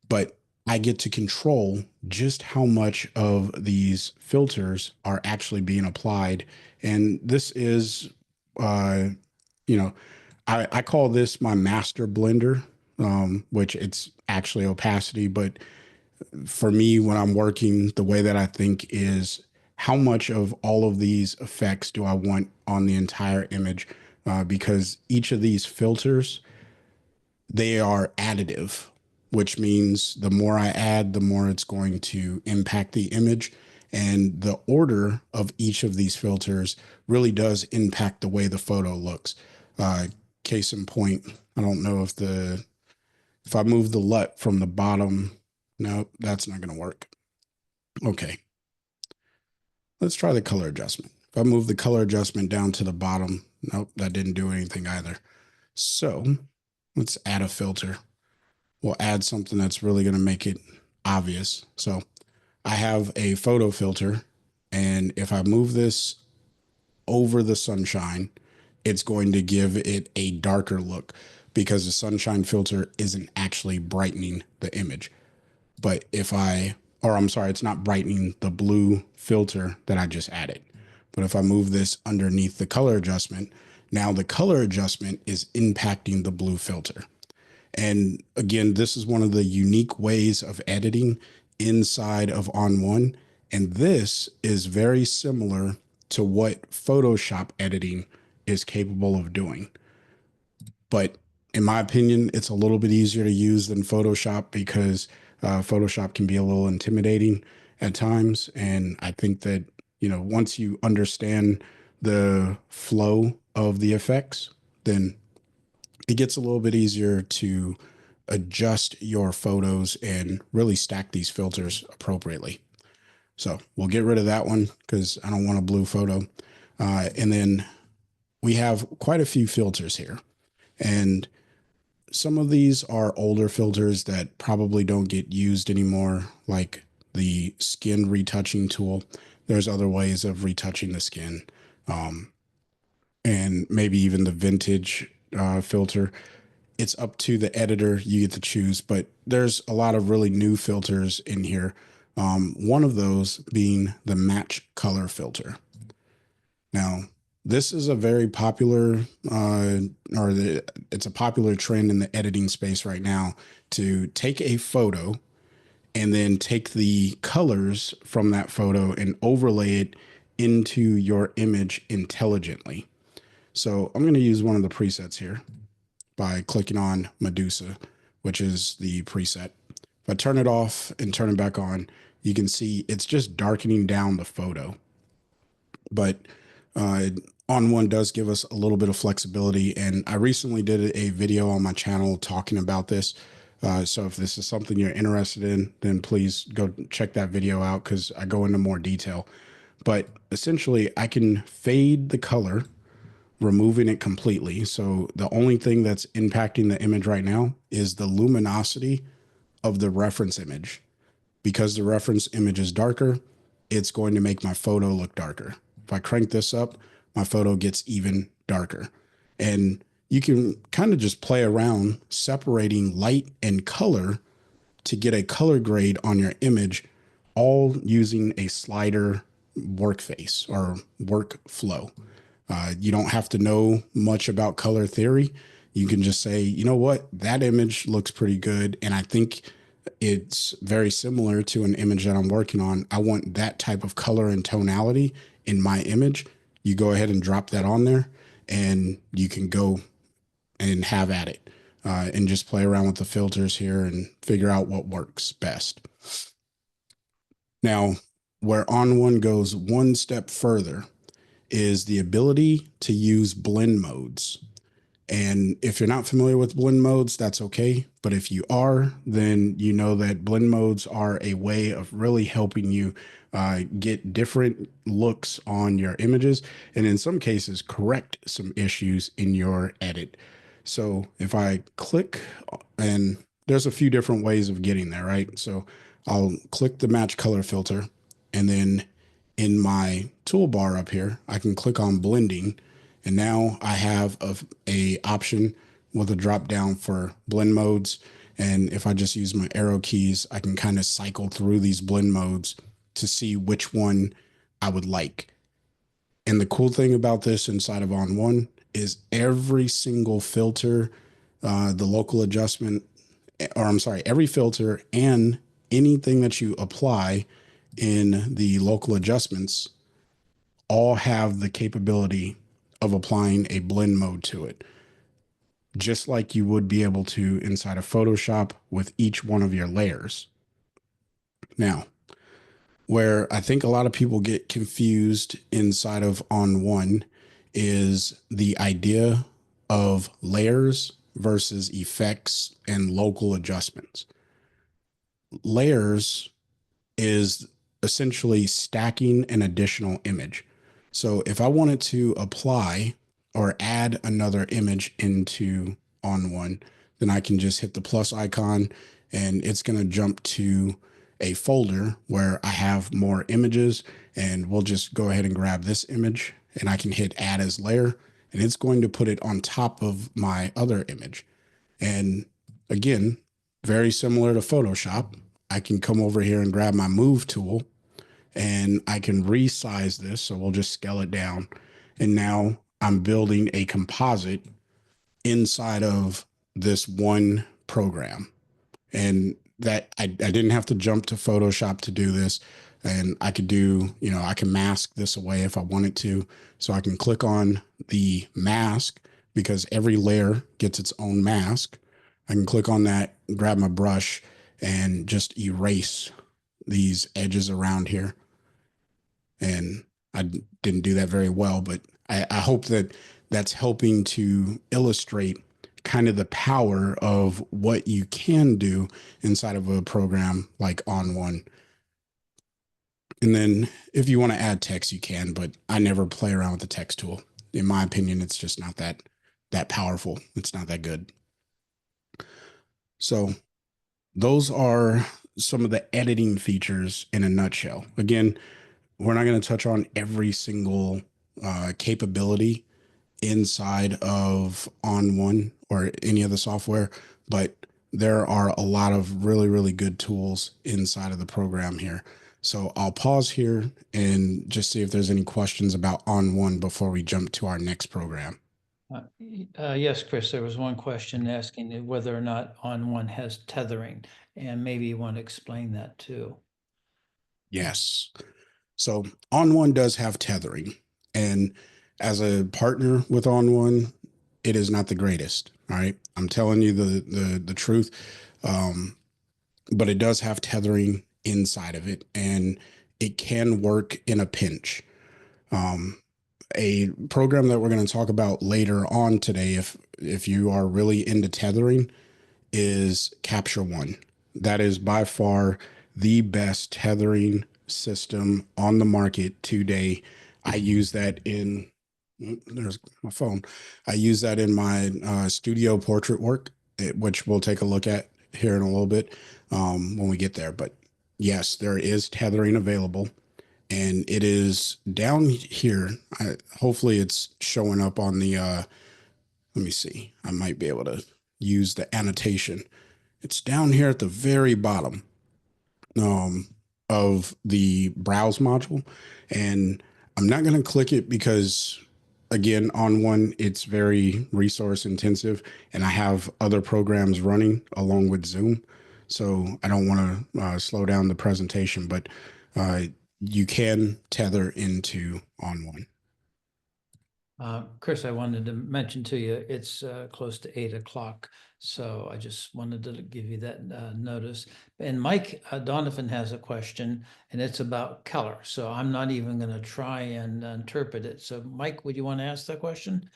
But I get to control just how much of these filters are actually being applied. And this is, you know, I call this my master blender, which it's actually opacity. But for me, when I'm working, the way that I think is how much of all of these effects do I want on the entire image? Because each of these filters, they are additive, which means the more I add, the more it's going to impact the image. And the order of each of these filters really does impact the way the photo looks. Case in point, I don't know if I move the LUT from the bottom, no, that's not going to work. Okay. Let's try the color adjustment. If I move the color adjustment down to the bottom, nope, that didn't do anything either. So let's add a filter. We'll add something that's really going to make it obvious. So I have a photo filter, and if I move this over the sunshine, it's going to give it a darker look because the sunshine filter isn't actually brightening the image. But I'm sorry, it's not brightening the blue filter that I just added. But if I move this underneath the color adjustment, now the color adjustment is impacting the blue filter. And again, this is one of the unique ways of editing inside of On1. And this is very similar to what Photoshop editing is capable of doing. But in my opinion, it's a little bit easier to use than Photoshop because Photoshop can be a little intimidating at times. And I think that, once you understand the flow of the effects, then it gets a little bit easier to adjust your photos and really stack these filters appropriately. So we'll get rid of that one because I don't want a blue photo. And then we have quite a few filters here. And some of these are older filters that probably don't get used anymore, like the skin retouching tool. There's other ways of retouching the skin, and maybe even the vintage filter. It's up to the editor. You get to choose, but there's a lot of really new filters in here. One of those being the match color filter. Now, this is a very popular, it's a popular trend in the editing space right now to take a photo and then take the colors from that photo and overlay it into your image intelligently. So I'm going to use one of the presets here by clicking on Medusa, which is the preset. If I turn it off and turn it back on, you can see it's just darkening down the photo. But On1 does give us a little bit of flexibility. And I recently did a video on my channel talking about this. So if this is something you're interested in, then please go check that video out because I go into more detail. But essentially, I can fade the color, removing it completely. So the only thing that's impacting the image right now is the luminosity of the reference image. Because the reference image is darker, it's going to make my photo look darker. If I crank this up, my photo gets even darker. And you can kind of just play around separating light and color to get a color grade on your image, all using a slider workface or workflow. You don't have to know much about color theory. You can just say, you know what, that image looks pretty good. And I think it's very similar to an image that I'm working on. I want that type of color and tonality in my image. You go ahead and drop that on there and you can go and have at it and just play around with the filters here and figure out what works best. Now, where On1 goes one step further is the ability to use blend modes. And if you're not familiar with blend modes, that's okay. But if you are, then you know that blend modes are a way of really helping you get different looks on your images, and in some cases, correct some issues in your edit. So if I click, and there's a few different ways of getting there, right? So I'll click the match color filter, and then in my toolbar up here, I can click on blending, and now I have a option with a drop down for blend modes. And if I just use my arrow keys, I can kind of cycle through these blend modes to see which one I would like. And the cool thing about this inside of On One is every single filter, the local adjustment, or I'm sorry, every filter and anything that you apply in the local adjustments all have the capability of applying a blend mode to it, just like you would be able to inside of Photoshop with each one of your layers. Now, where I think a lot of people get confused inside of On One is the idea of layers versus effects and local adjustments. Layers is essentially stacking an additional image. So if I wanted to apply or add another image into On One, then I can just hit the plus icon and it's going to jump to a folder where I have more images, and we'll just go ahead and grab this image and I can hit add as layer, and it's going to put it on top of my other image. And again, very similar to Photoshop, I can come over here and grab my move tool and I can resize this. So we'll just scale it down. And now I'm building a composite inside of this one program. And that I didn't have to jump to Photoshop to do this. And I could do, I can mask this away if I wanted to. So I can click on the mask because every layer gets its own mask. I can click on that, grab my brush, and just erase these edges around here. And I didn't do that very well, but I hope that that's helping to illustrate kind of the power of what you can do inside of a program like On One. And then if you want to add text, you can, but I never play around with the text tool. In my opinion, it's just not that powerful. It's not that good. So those are some of the editing features in a nutshell. Again, we're not going to touch on every single capability inside of On One or any other software, but there are a lot of really, really good tools inside of the program here. So I'll pause here and just see if there's any questions about On One before we jump to our next program. Yes, Chris, there was one question asking whether or not On One has tethering, and maybe you want to explain that too. Yes. So On One does have tethering, and as a partner with On One, it is not the greatest. All right, I'm telling you the truth, but it does have tethering inside of it, and it can work in a pinch. A program that we're going to talk about later on today, if you are really into tethering, is Capture One. That is by far the best tethering system on the market today. I use that in, there's my phone. I use that in my studio portrait work, which we'll take a look at here in a little bit when we get there. But yes, there is tethering available, and it is down here. Hopefully it's showing up on the, let me see, I might be able to use the annotation. It's down here at the very bottom of the browse module. And I'm not going to click it because, again, On One, it's very resource intensive, and I have other programs running along with Zoom. So I don't want to slow down the presentation, but you can tether into On One. Chris, I wanted to mention to you, it's close to 8 o'clock. So I just wanted to give you that notice. And Mike Donovan has a question, and it's about color. So I'm not even going to try and interpret it. So Mike, would you want to ask that question?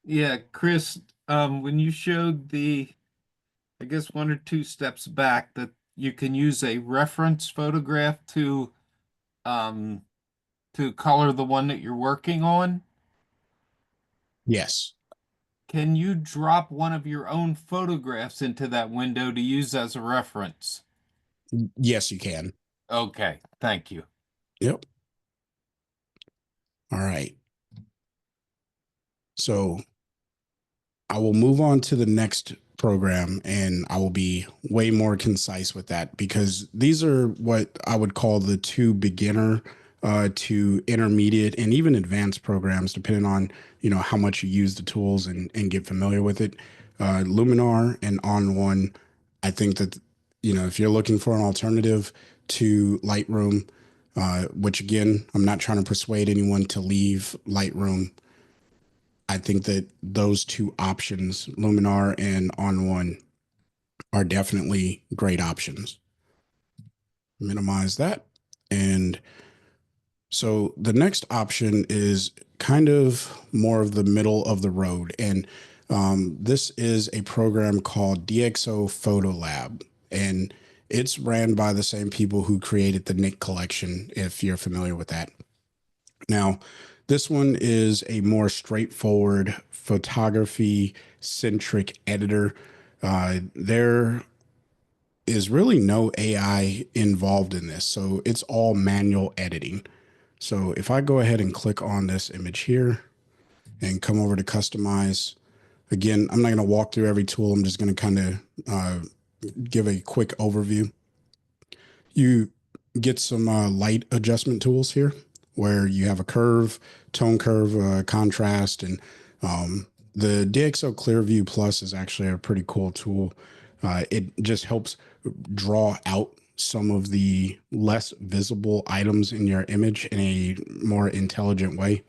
Yeah, Chris, when you showed I guess 1 or 2 steps back, that you can use a reference photograph um, to color the one that you're working on. Yes. Can you drop one of your own photographs into that window to use as a reference? Yes, you can. Okay, thank you. Yep. All right. So I will move on to the next program and I will be way more concise with that because these are what I would call the two beginner to intermediate and even advanced programs, depending on, how much you use the tools and get familiar with it. Luminar and On1, I think that, if you're looking for an alternative to Lightroom, which again, I'm not trying to persuade anyone to leave Lightroom. I think that those two options, Luminar and On1, are definitely great options. Minimize that. And so the next option is kind of more of the middle of the road. And this is a program called DxO Photo Lab. And it's ran by the same people who created the Nick collection, if you're familiar with that. Now, this one is a more straightforward photography centric editor. There is really no AI involved in this. So it's all manual editing. So if I go ahead and click on this image here and come over to customize, again, I'm not going to walk through every tool. I'm just going to kind of give a quick overview. You get some light adjustment tools here where you have a curve, tone curve, contrast, and the DxO Clearview Plus is actually a pretty cool tool. It just helps draw out some of the less visible items in your image in a more intelligent way.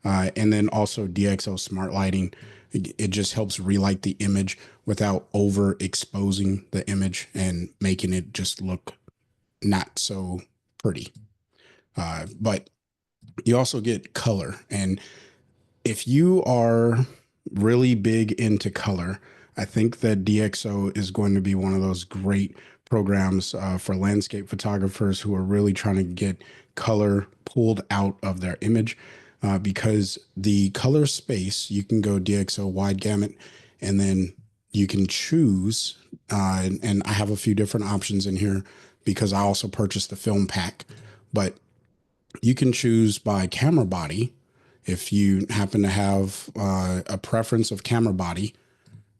And then also DxO Smart Lighting. It just helps relight the image without overexposing the image and making it just look not so pretty. But you also get color. And if you are really big into color, I think that DxO is going to be one of those great programs for landscape photographers who are really trying to get color pulled out of their image. Because the color space, you can go DxO wide gamut, and then you can choose. And I have a few different options in here because I also purchased the film pack. But you can choose by camera body. If you happen to have a preference of camera body,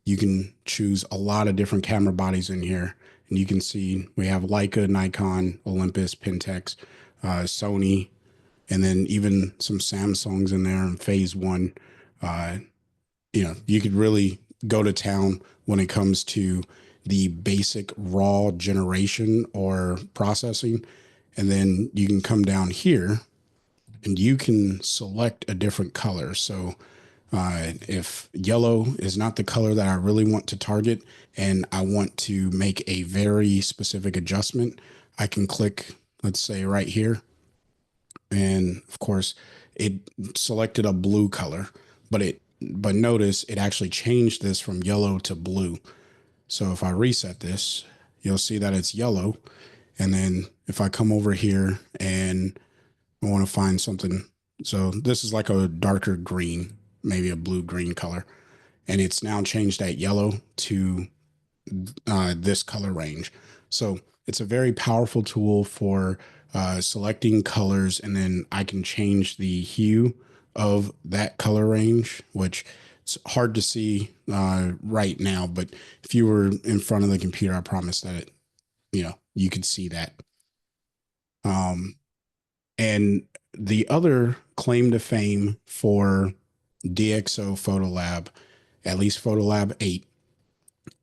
you can choose a lot of different camera bodies in here. And you can see we have Leica, Nikon, Olympus, Pentax, Sony, and then even some Samsungs in there in phase one. You could really go to town when it comes to the basic raw generation or processing. And then you can come down here and you can select a different color. So if yellow is not the color that I really want to target and I want to make a very specific adjustment, I can click, let's say right here. And of course, it selected a blue color, but notice it actually changed this from yellow to blue. So if I reset this, you'll see that it's yellow. And then if I come over here and I want to find something, so this is like a darker green, maybe a blue green color, and it's now changed that yellow to this color range. So it's a very powerful tool for selecting colors, and then I can change the hue of that color range, which it's hard to see right now. But if you were in front of the computer, I promise that you could see that. And the other claim to fame for DxO Photo Lab, at least Photo Lab 8,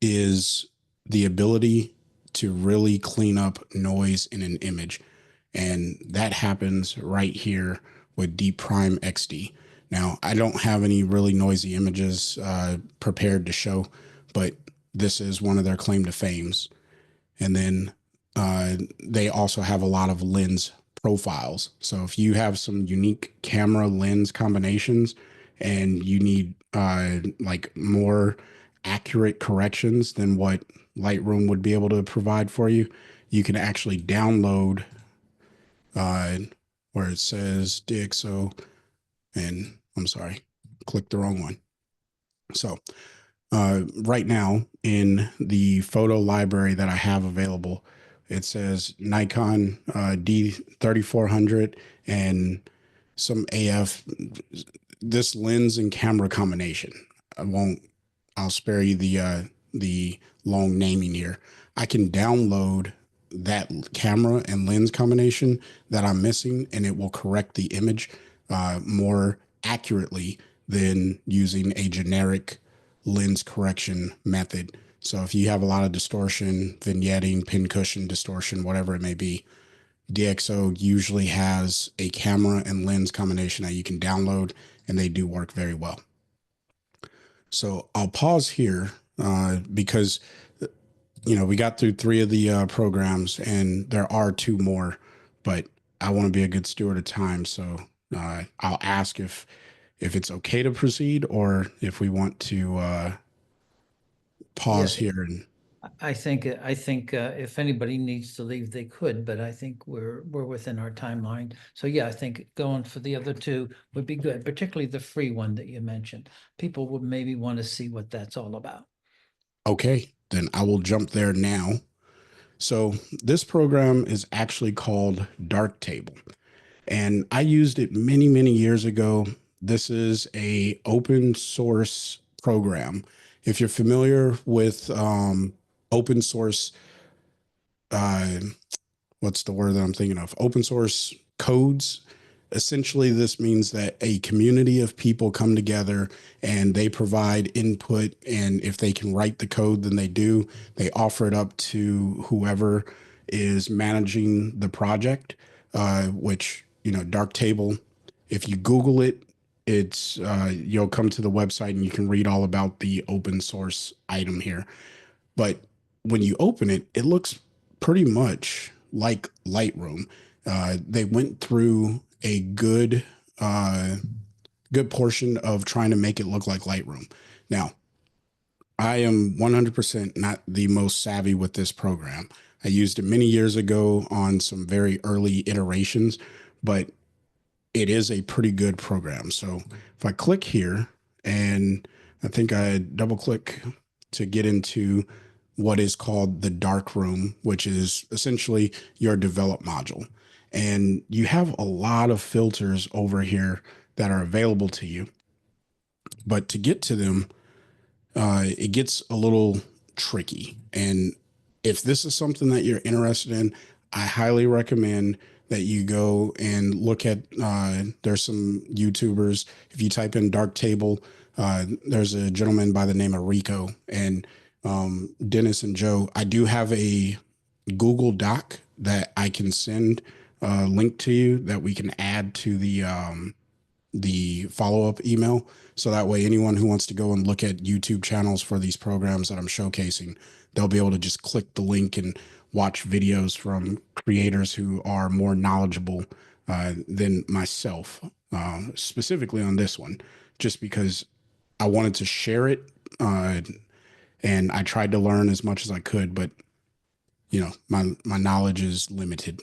is the ability to really clean up noise in an image. And that happens right here with Deep Prime XD. Now, I don't have any really noisy images prepared to show, but this is one of their claim to fames. And then they also have a lot of lens profiles. So if you have some unique camera lens combinations and you need like more accurate corrections than what Lightroom would be able to provide for you, you can actually download where it says DxO, and I'm sorry, clicked the wrong one. So right now in the photo library that I have available, It says Nikon D3400 and some AF, this lens and camera combination. I'll spare you the long naming here. I can download that camera and lens combination that I'm missing, and it will correct the image more accurately than using a generic lens correction method. So if you have a lot of distortion, vignetting, pincushion distortion, whatever it may be, DxO usually has a camera and lens combination that you can download, and they do work very well. So I'll pause here because, we got through 3 of the programs, and there are 2 more, but I want to be a good steward of time. So I'll ask if it's okay to proceed, or if we want to pause Yeah. here. And I think if anybody needs to leave, they could, but I think we're within our timeline. So yeah, I think going for the other 2 would be good, particularly the free one that you mentioned. People would maybe want to see what that's all about. okay, then I will jump there now. So this program is actually called Darktable, and I used it many, many years ago. This is a open source program. If you're familiar with open source, uh, what's the word that I'm thinking of? Open source codes. Essentially, this means that a community of people come together and they provide input. And if they can write the code, then they do. They offer it up to whoever is managing the project, which, Darktable, if you Google it, it's you'll come to the website and you can read all about the open source item here. But when you open it, it looks pretty much like Lightroom. They went through a good portion of trying to make it look like Lightroom. Now, I am 100% not the most savvy with this program. I used it many years ago on some very early iterations, but it is a pretty good program. So if I click here, and I think I double click to get into what is called the dark room, which is essentially your develop module. And you have a lot of filters over here that are available to you. But to get to them, it gets a little tricky. And if this is something that you're interested in, I highly recommend that you go and look at, there's some YouTubers. If you type in Darktable, there's a gentleman by the name of Rico, and Dennis and Joe. I do have a Google Doc that I can send a link to you that we can add to the follow-up email. So that way, anyone who wants to go and look at YouTube channels for these programs that I'm showcasing, they'll be able to just click the link and watch videos from creators who are more knowledgeable than myself, specifically on this one, just because I wanted to share it. And I tried to learn as much as I could, but my knowledge is limited.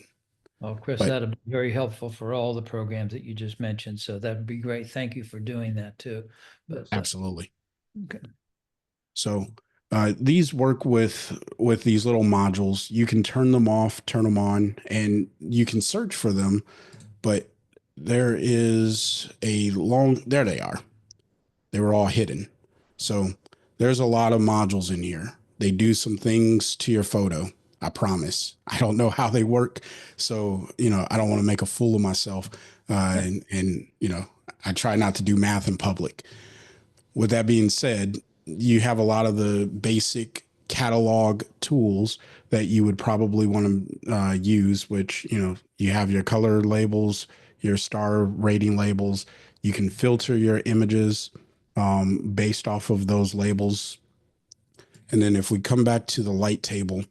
Well, Chris, But that'd be very helpful for all the programs that you just mentioned. So that'd be great. Thank you for doing that too. But absolutely. okay. So these work with these little modules. You can turn them off, turn them on, and you can search for them. But there is there they are. They were all hidden. So there's a lot of modules in here. They do some things to your photo. I promise. I don't know how they work. So, I don't want to make a fool of myself. And I try not to do math in public. With that being said, you have a lot of the basic catalog tools that you would probably want to use, which, you have your color labels, your star rating labels. You can filter your images based off of those labels. And then if we come back to the light table,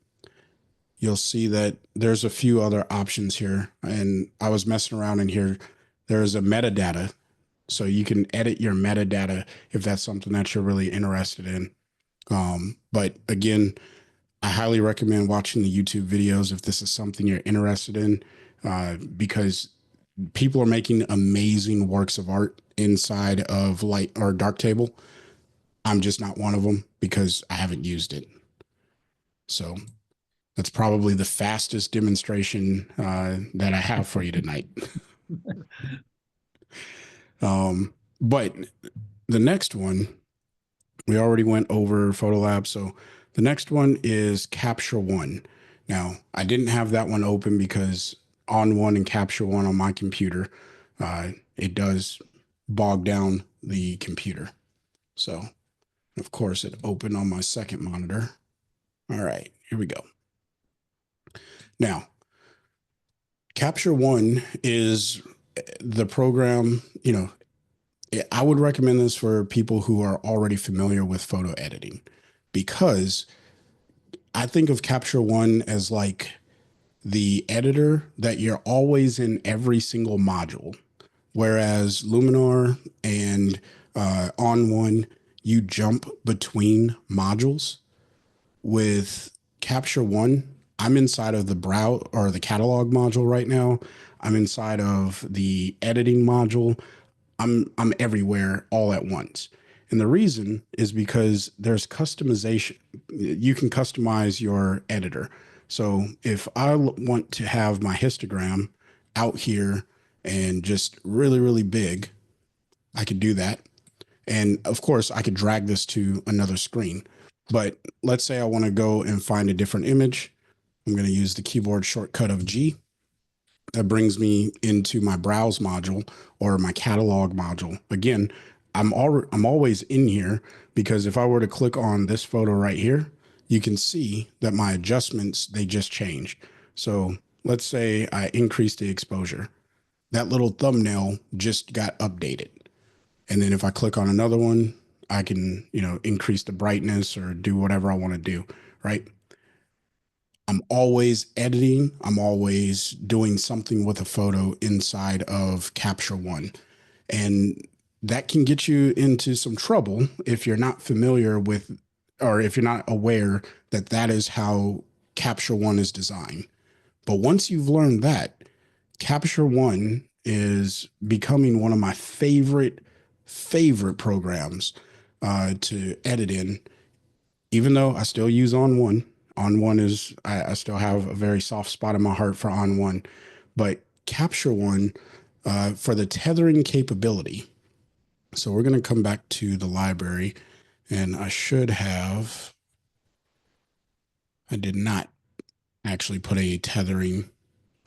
you'll see that there's a few other options here. And I was messing around in here. There's a metadata. So you can edit your metadata if that's something that you're really interested in. But again, I highly recommend watching the YouTube videos if this is something you're interested in, because people are making amazing works of art inside of light or Darktable. I'm just not one of them because I haven't used it. So That's probably the fastest demonstration that I have for you tonight. But the next one, we already went over Photolab. So the next one is Capture One. Now, I didn't have that one open because On One and Capture One on my computer, it does bog down the computer. So, of course, it opened on my second monitor. All right, here we go. Now, Capture One is the program, I would recommend this for people who are already familiar with photo editing, because I think of Capture One as like the editor that you're always in every single module. Whereas Luminar and On One, you jump between modules. With Capture One, I'm inside of the brow or the catalog module right now. I'm inside of the editing module. I'm everywhere all at once. And the reason is because there's customization. You can customize your editor. So if I want to have my histogram out here and just really, really big, I could do that. And of course, I could drag this to another screen. But let's say I want to go and find a different image. I'm going to use the keyboard shortcut of G. That brings me into my browse module or my catalog module. Again, I'm always in here, because if I were to click on this photo right here, you can see that my adjustments, they just changed. So let's say I increase the exposure. That little thumbnail just got updated. And then if I click on another one, I can, increase the brightness or do whatever I want to do, right? I'm always editing. I'm always doing something with a photo inside of Capture One. And that can get you into some trouble if you're not familiar with, or if you're not aware that that is how Capture One is designed. But once you've learned that, Capture One is becoming one of my favorite programs to edit in, even though I still use On One. On One is, I still have a very soft spot in my heart for On One, but Capture One for the tethering capability. So we're going to come back to the library, and I did not actually put a tethering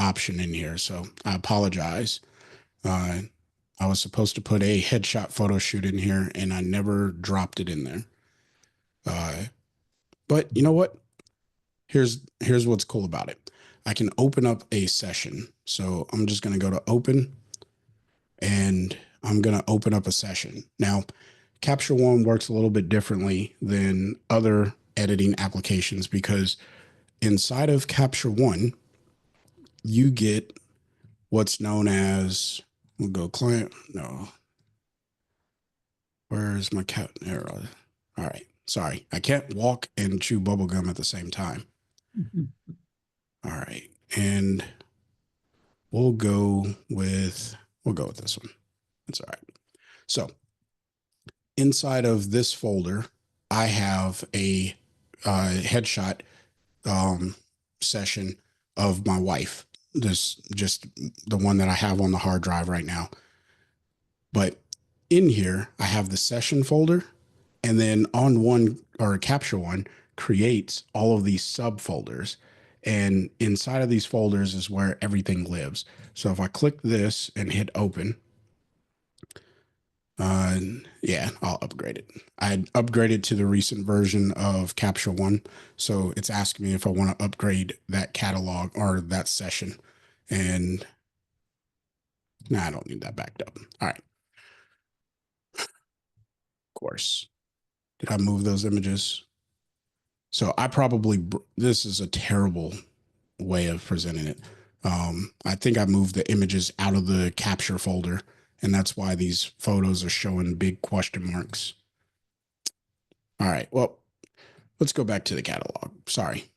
option in here. So I apologize. I was supposed to put a headshot photo shoot in here, and I never dropped it in there. But you know what? Here's what's cool about it. I can open up a session. So I'm just going to go to open, and I'm going to open up a session. Now, Capture One works a little bit differently than other editing applications, because inside of Capture One, you get what's known as, we'll go client. No. Where's my cat? There. All right. Sorry. I can't walk and chew bubble gum at the same time. All right. And we'll go with this one. That's all right. So inside of this folder, I have a headshot session of my wife. This just the one that I have on the hard drive right now. But in here, I have the session folder, and then On One, or Capture One, creates all of these subfolders. And inside of these folders is where everything lives. So if I click this and hit open, yeah, I'll upgrade it. I upgraded to the recent version of Capture One. So it's asking me if I want to upgrade that catalog or that session. And no, I don't need that backed up. All right. Of course. Did I move those images? So I probably, this is a terrible way of presenting it. I think I moved the images out of the capture folder, and that's why these photos are showing big question marks. All right, well, let's go back to the catalog. Sorry.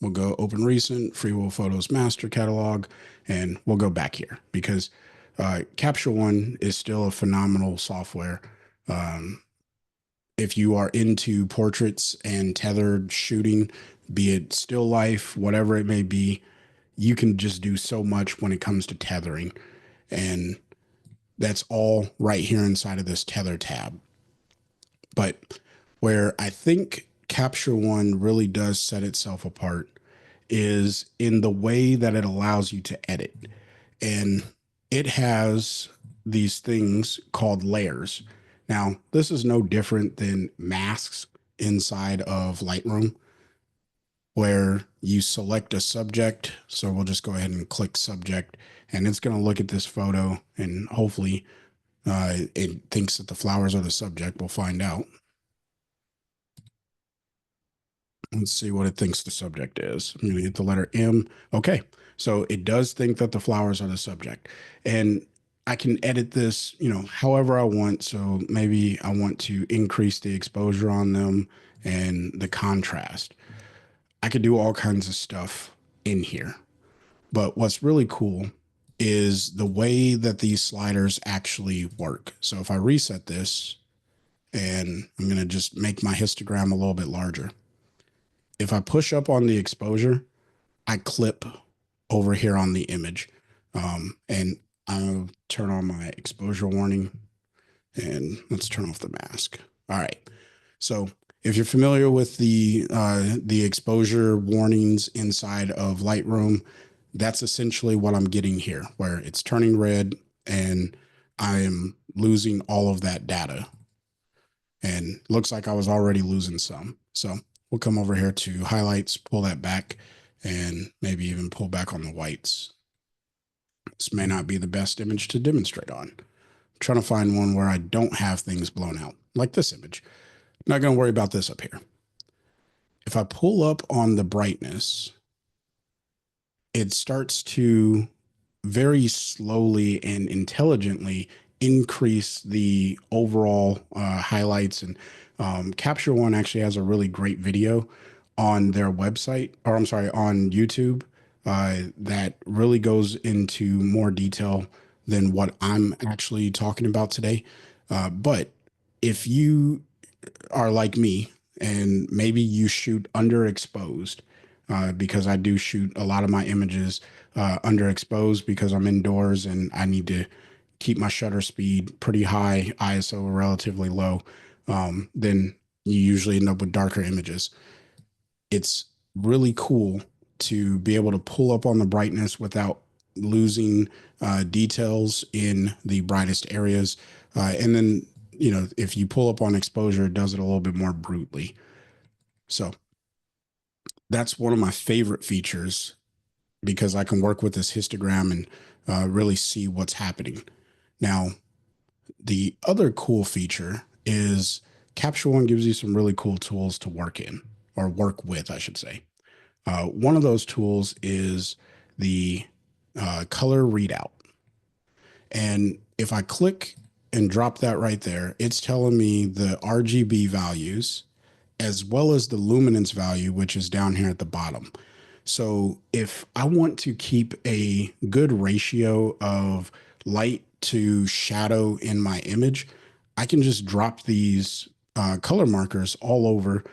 We'll go open recent, Free Will Photos master catalog, and we'll go back here, because Capture One is still a phenomenal software. if you are into portraits and tethered shooting, be it still life, whatever it may be, you can just do so much when it comes to tethering. And that's all right here inside of this tether tab. But where I think Capture One really does set itself apart is in the way that it allows you to edit. And it has these things called layers. Now, this is no different than masks inside of Lightroom, where you select a subject. So we'll just go ahead and click subject, and it's going to look at this photo, and hopefully it thinks that the flowers are the subject. We'll find out. Let's see what it thinks the subject is. I'm going to hit the letter M. Okay. So it does think that the flowers are the subject. And I can edit this, however I want. So maybe I want to increase the exposure on them and the contrast. I could do all kinds of stuff in here. But what's really cool is the way that these sliders actually work. So if I reset this, and I'm going to just make my histogram a little bit larger. If I push up on the exposure, I clip over here on the image. And I'll turn on my exposure warning, and let's turn off the mask. All right. So if you're familiar with the exposure warnings inside of Lightroom, that's essentially what I'm getting here, where it's turning red and I am losing all of that data. And looks like I was already losing some. So we'll come over here to highlights, pull that back, and maybe even pull back on the whites. This may not be the best image to demonstrate on. I'm trying to find one where I don't have things blown out, like this image. I'm not going to worry about this up here. If I pull up on the brightness, it starts to very slowly and intelligently increase the overall highlights. And Capture One actually has a really great video on their website, or I'm sorry, on YouTube, that really goes into more detail than what I'm actually talking about today. But if you are like me and maybe you shoot underexposed, because I do shoot a lot of my images underexposed because I'm indoors and I need to keep my shutter speed pretty high, ISO relatively low, then you usually end up with darker images. It's really cool to be able to pull up on the brightness without losing details in the brightest areas. And then, if you pull up on exposure, it does it a little bit more brutally. So that's one of my favorite features, because I can work with this histogram and really see what's happening. Now, the other cool feature is Capture One gives you some really cool tools to work in, or work with, I should say. One of those tools is the color readout. And if I click and drop that right there, it's telling me the RGB values as well as the luminance value, which is down here at the bottom. So if I want to keep a good ratio of light to shadow in my image, I can just drop these color markers all over,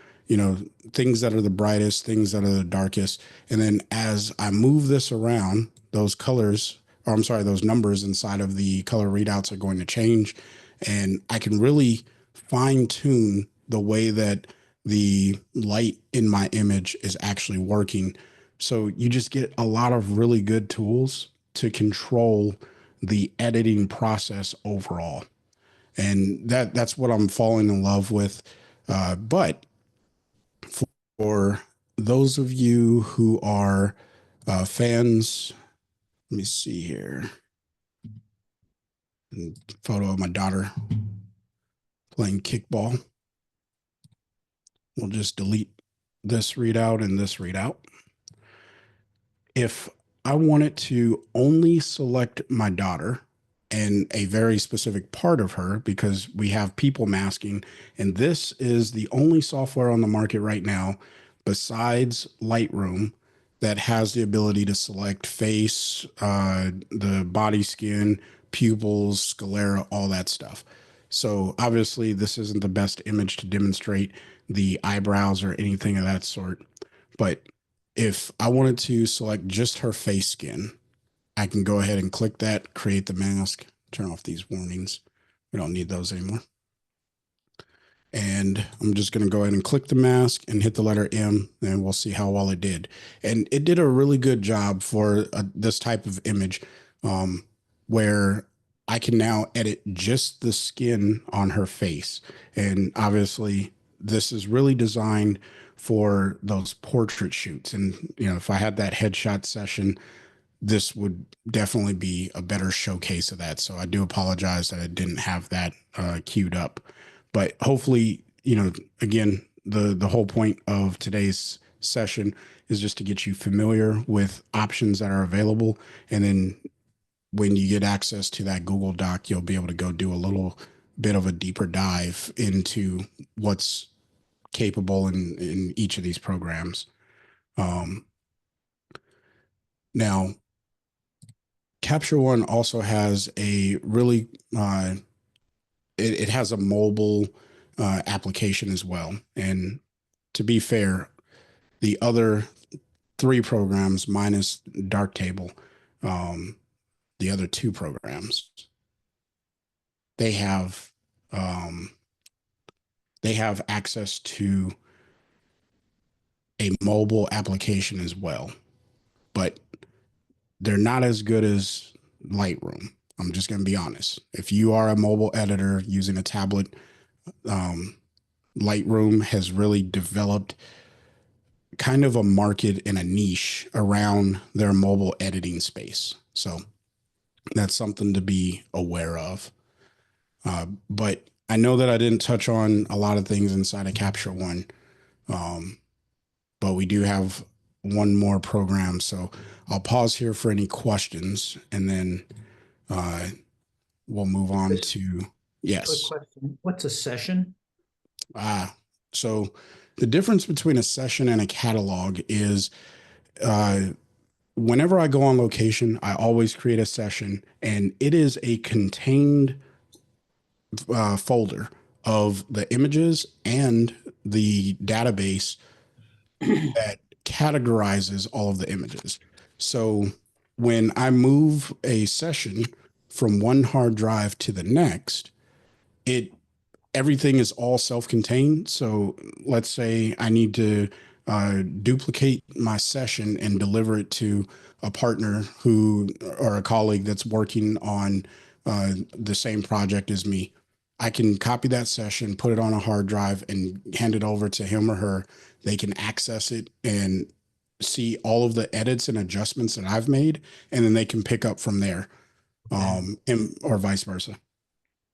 things that are the brightest, things that are the darkest. And then as I move this around, those colors, or I'm sorry, those numbers inside of the color readouts are going to change. And I can really fine tune the way that the light in my image is actually working. So you just get a lot of really good tools to control the editing process overall. And that's what I'm falling in love with. But for those of you who are fans, let me see here. Photo of my daughter playing kickball. We'll just delete this readout and this readout. If I wanted to only select my daughter and a very specific part of her, because we have people masking, and this is the only software on the market right now besides Lightroom that has the ability to select face, the body skin, pupils, sclera, all that stuff. So obviously this isn't the best image to demonstrate the eyebrows or anything of that sort. But if I wanted to select just her face skin, I can go ahead and click that, create the mask, turn off these warnings. We don't need those anymore. And I'm just going to go ahead and click the mask and hit the letter M, and we'll see how well it did. And it did a really good job for this type of image, where I can now edit just the skin on her face. And obviously, this is really designed for those portrait shoots. And, you know, if I had that headshot session, this would definitely be a better showcase of that. So I do apologize that I didn't have that queued up. But hopefully, you know, again, the whole point of today's session is just to get you familiar with options that are available. And then when you get access to that Google Doc, you'll be able to go do a little bit of a deeper dive into what's capable in each of these programs. Now, Capture One also has a really it has a mobile application as well. And to be fair, the other three programs minus Darktable, the other two programs, they have access to a mobile application as well, but they're not as good as Lightroom. I'm just going to be honest. If you are a mobile editor using a tablet, Lightroom has really developed kind of a market and a niche around their mobile editing space. So that's something to be aware of. But I know that I didn't touch on a lot of things inside of Capture One, but we do have one more program. So I'll pause here for any questions, and then we'll move on to, yes. Quick question. What's a session? So the difference between a session and a catalog is whenever I go on location, I always create a session, and it is a contained folder of the images and the database that categorizes all of the images. So when I move a session from one hard drive to the next, everything is all self-contained. So let's say I need to duplicate my session and deliver it to a partner or a colleague that's working on the same project as me. I can copy that session, put it on a hard drive, and hand it over to him or her. They can access it and see all of the edits and adjustments that I've made, and then they can pick up from there, or vice versa.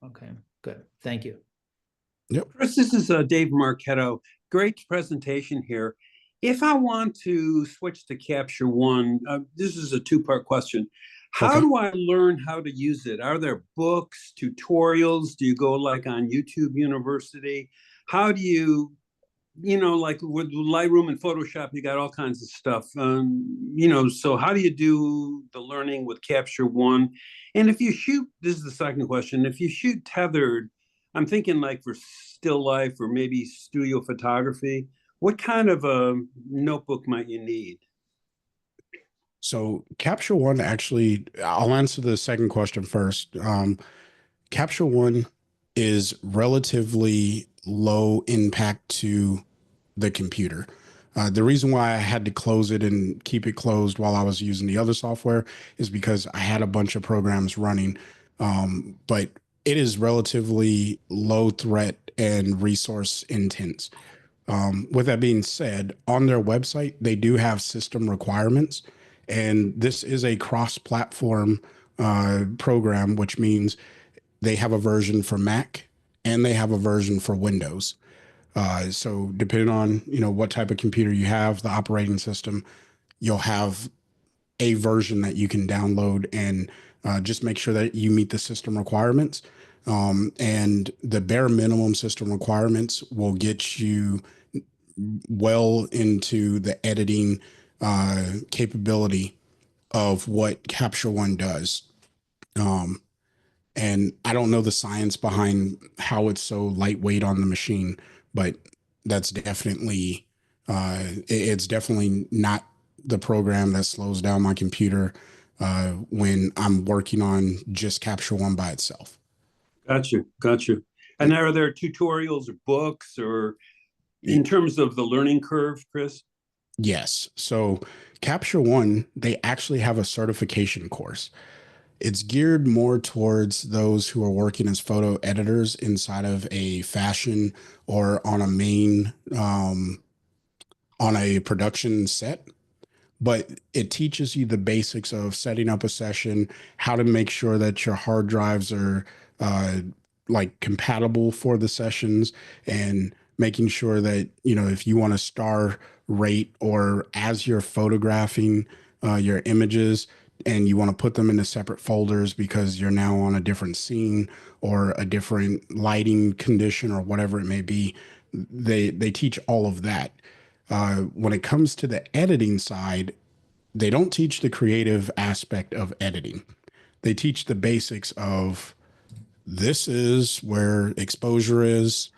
Okay, good. Thank you. Yep. Chris, this is Dave Marchetto. Great presentation here. If I want to switch to Capture One, this is a two-part question. How do I learn how to use it? Are there books, tutorials? Do you go like on YouTube University? How do you, like with Lightroom and Photoshop, you got all kinds of stuff. So how do you do the learning with Capture One? And if you shoot, this is the second question, if you shoot tethered, I'm thinking like for still life or maybe studio photography, what kind of a notebook might you need? So Capture One, actually, I'll answer the second question first. Capture One is relatively low impact to the computer. The reason why I had to close it and keep it closed while I was using the other software is because I had a bunch of programs running, but it is relatively low threat and resource intense. With that being said, on their website, they do have system requirements, and this is a cross-platform program, which means they have a version for Mac and they have a version for Windows. So depending on what type of computer you have, the operating system, you'll have a version that you can download and just make sure that you meet the system requirements. And the bare minimum system requirements will get you well into the editing capability of what Capture One does. And I don't know the science behind how it's so lightweight on the machine, but that's definitely, it's definitely not the program that slows down my computer when I'm working on just Capture One by itself. Got you. Got you. And are there tutorials or books or in terms of the learning curve, Chris? Yes. So Capture One, they actually have a certification course. It's geared more towards those who are working as photo editors inside of a fashion or on a main, on a production set. But it teaches you the basics of setting up a session, how to make sure that your hard drives are uh, like compatible for the sessions, and making sure that, you know, if you want to star rate or as you're photographing your images and you want to put them into separate folders because you're now on a different scene or a different lighting condition or whatever it may be, they teach all of that. When it comes to the editing side, they don't teach the creative aspect of editing. They teach the basics of this is where exposure is.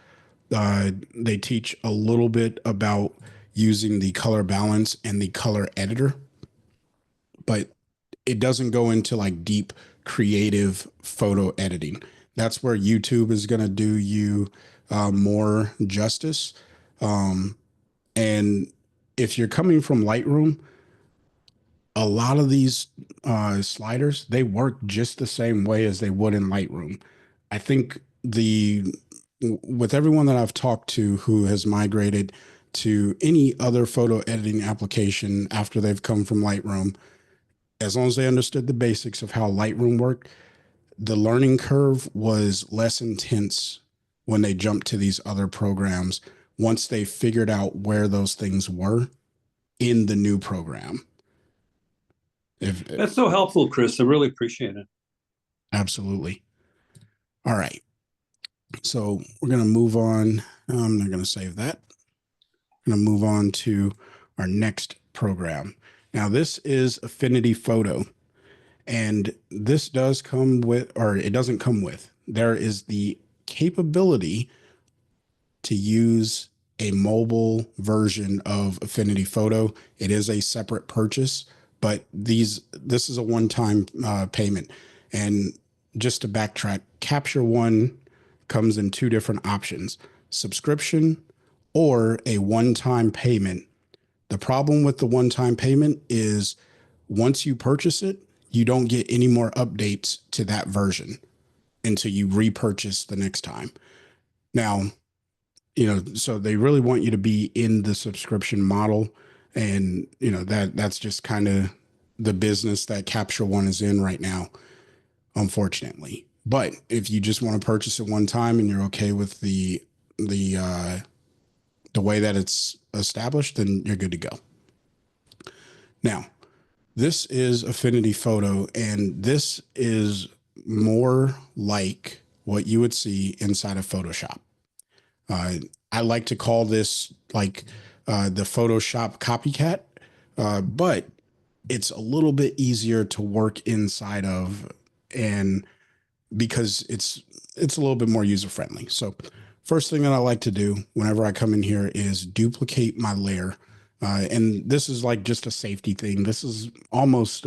They teach a little bit about using the color balance and the color editor, but it doesn't go into like deep creative photo editing. That's where YouTube is going to do you more justice. And if you're coming from Lightroom, a lot of these sliders, they work just the same way as they would in Lightroom. I think with everyone that I've talked to who has migrated to any other photo editing application after they've come from Lightroom, as long as they understood the basics of how Lightroom worked, the learning curve was less intense when they jumped to these other programs once they figured out where those things were in the new program. That's so helpful, Chris. I really appreciate it. Absolutely. All right. So we're going to move on. I'm not going to save that. I'm going to move on to our next program. Now, this is Affinity Photo. And this does come with, or it doesn't come with, there is the capability to use a mobile version of Affinity Photo. It is a separate purchase, but this is a one-time payment. And just to backtrack, Capture One comes in two different options: subscription or a one-time payment. The problem with the one-time payment is once you purchase it, you don't get any more updates to that version until you repurchase the next time. Now, you know, so they really want you to be in the subscription model. And, you know, that's just kind of the business that Capture One is in right now, unfortunately. But if you just want to purchase it one time and you're okay with the way that it's established, then you're good to go. Now, this is Affinity Photo, and this is more like what you would see inside of Photoshop. I like to call this like the Photoshop copycat, but it's a little bit easier to work inside of, and because it's a little bit more user friendly. So first thing that I like to do whenever I come in here is duplicate my layer. And this is like just a safety thing. This is almost,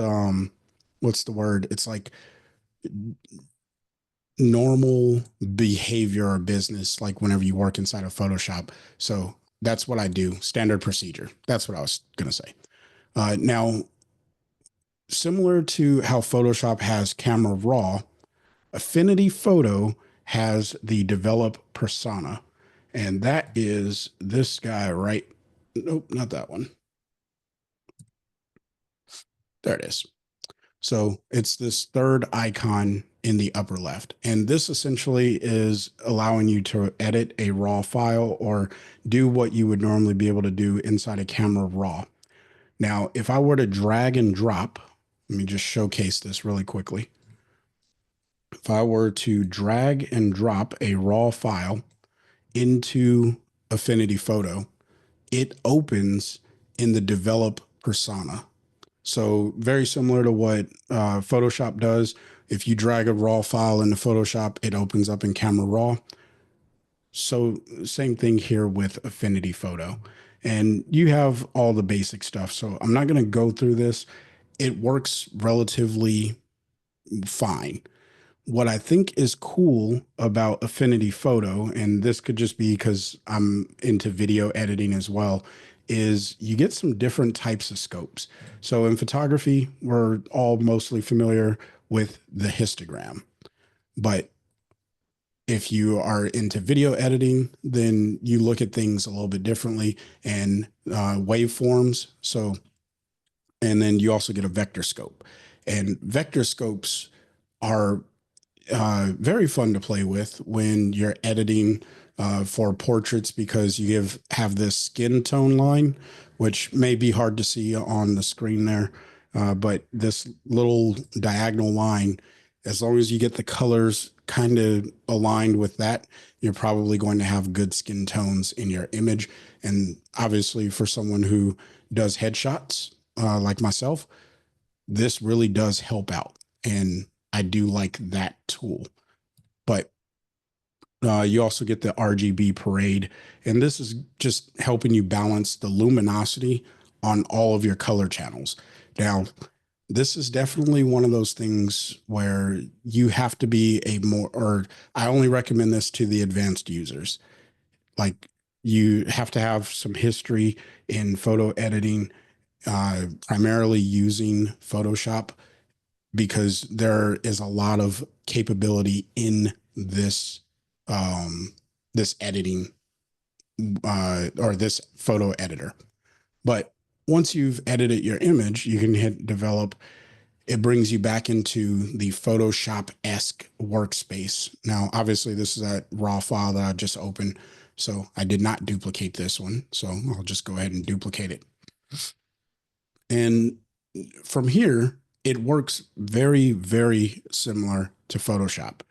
what's the word? It's like normal behavior or business, like whenever you work inside of Photoshop. So that's what I do. Standard procedure. That's what I was going to say. Now, similar to how Photoshop has Camera Raw, Affinity Photo has the develop persona, and that is this guy, right? Nope, not that one. There it is. So it's this third icon in the upper left. And this essentially is allowing you to edit a raw file or do what you would normally be able to do inside a Camera Raw. Now, if I were to drag and drop, let me just showcase this really quickly. If I were to drag and drop a raw file into Affinity Photo, it opens in the develop persona. So very similar to what Photoshop does. If you drag a raw file into Photoshop, it opens up in Camera Raw. So same thing here with Affinity Photo. And you have all the basic stuff. So I'm not going to go through this. It works relatively fine. What I think is cool about Affinity Photo, and this could just be because I'm into video editing as well, is you get some different types of scopes. So in photography, we're all mostly familiar with the histogram. But if you are into video editing, then you look at things a little bit differently, and waveforms. So, and then you also get a vector scope. And vector scopes are very fun to play with when you're editing for portraits, because you have this skin tone line, which may be hard to see on the screen there. But this little diagonal line, as long as you get the colors kind of aligned with that, you're probably going to have good skin tones in your image. And obviously for someone who does headshots like myself, this really does help out. And I do like that tool. But you also get the RGB parade, and this is just helping you balance the luminosity on all of your color channels. Now, this is definitely one of those things where you have to be or I only recommend this to the advanced users. Like, you have to have some history in photo editing, primarily using Photoshop, because there is a lot of capability in this this editing or this photo editor. But once you've edited your image, you can hit develop. It brings you back into the Photoshop-esque workspace. Now, obviously, this is a raw file that I just opened, so I did not duplicate this one. So I'll just go ahead and duplicate it. And from here, it works very, very similar to Photoshop.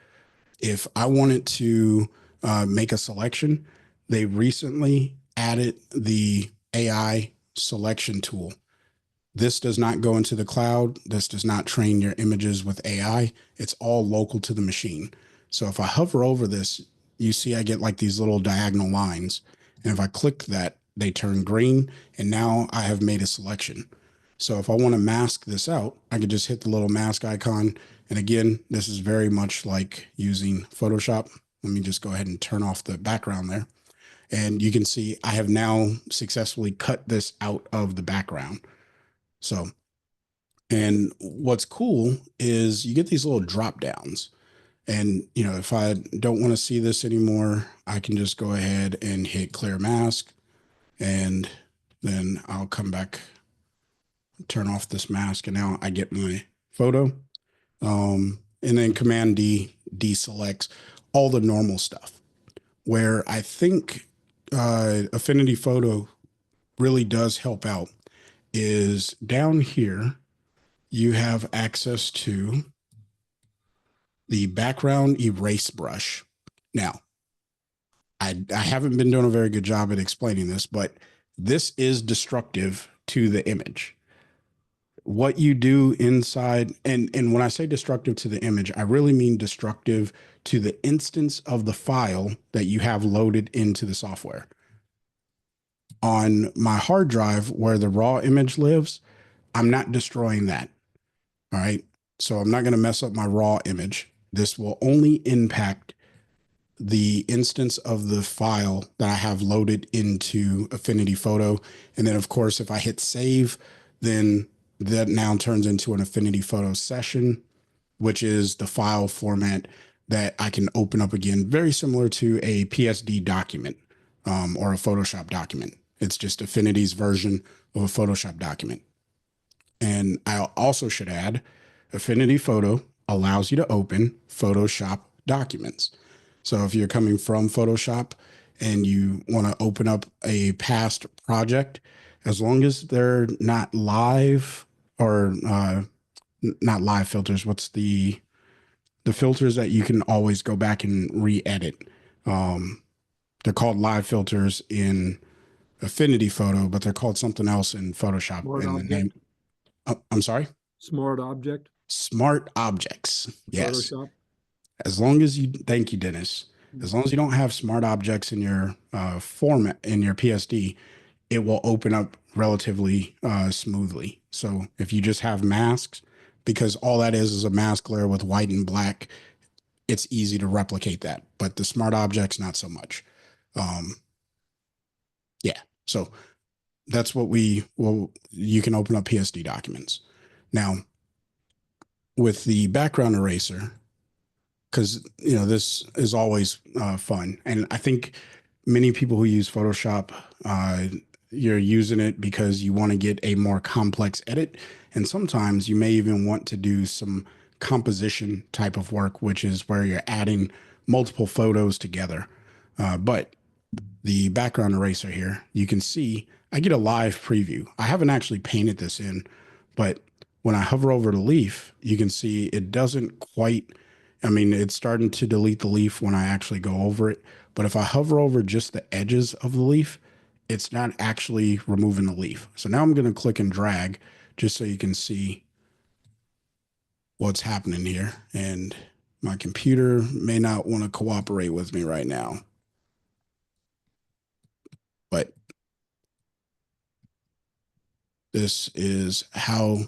If I wanted to make a selection, they recently added the AI selection tool. This does not go into the cloud. This does not train your images with AI. It's all local to the machine. So if I hover over this, you see I get like these little diagonal lines. And if I click that, they turn green. And now I have made a selection. So if I want to mask this out, I could just hit the little mask icon. And again, this is very much like using Photoshop. Let me just go ahead and turn off the background there. And you can see I have now successfully cut this out of the background. So, and what's cool is you get these little drop downs. And, you know, if I don't want to see this anymore, I can just go ahead and hit clear mask. And then I'll come back, turn off this mask, and now I get my photo. And then Command D deselects all the normal stuff. Where I think Affinity Photo really does help out is down here, you have access to the background erase brush. Now, I haven't been doing a very good job at explaining this, but this is destructive to the image. What you do inside, and when I say destructive to the image, I really mean destructive to the instance of the file that you have loaded into the software. On my hard drive where the raw image lives, I'm not destroying that. All right. So I'm not going to mess up my raw image. This will only impact the instance of the file that I have loaded into Affinity Photo. And then, of course, if I hit save, then that now turns into an Affinity Photo session, which is the file format that I can open up again, very similar to a PSD document or a Photoshop document. It's just Affinity's version of a Photoshop document. And I also should add, Affinity Photo allows you to open Photoshop documents. So if you're coming from Photoshop and you want to open up a past project, as long as they're not live or not live filters, what's the filters that you can always go back and re-edit? They're called live filters in Affinity Photo, but they're called something else in Photoshop. Smart And the object. name, I'm sorry? Smart object. Smart objects. Yes. Photoshop. As long as you, thank you, Dennis. As long as you don't have smart objects in your format in your PSD, it will open up relatively smoothly. So if you just have masks, because all that is a mask layer with white and black, it's easy to replicate that. But the smart objects, not so much. Yeah. So that's what you can open up PSD documents. Now, with the background eraser, because this is always fun, and I think many people who use Photoshop, you're using it because you want to get a more complex edit, and sometimes you may even want to do some composition type of work, which is where you're adding multiple photos together. But the background eraser here, you can see I get a live preview. I haven't actually painted this in, but when I hover over the leaf, you can see it doesn't quite, it's starting to delete the leaf when I actually go over it. But if I hover over just the edges of the leaf, it's not actually removing the leaf. So now I'm going to click and drag just so you can see what's happening here. And my computer may not want to cooperate with me right now. But this is how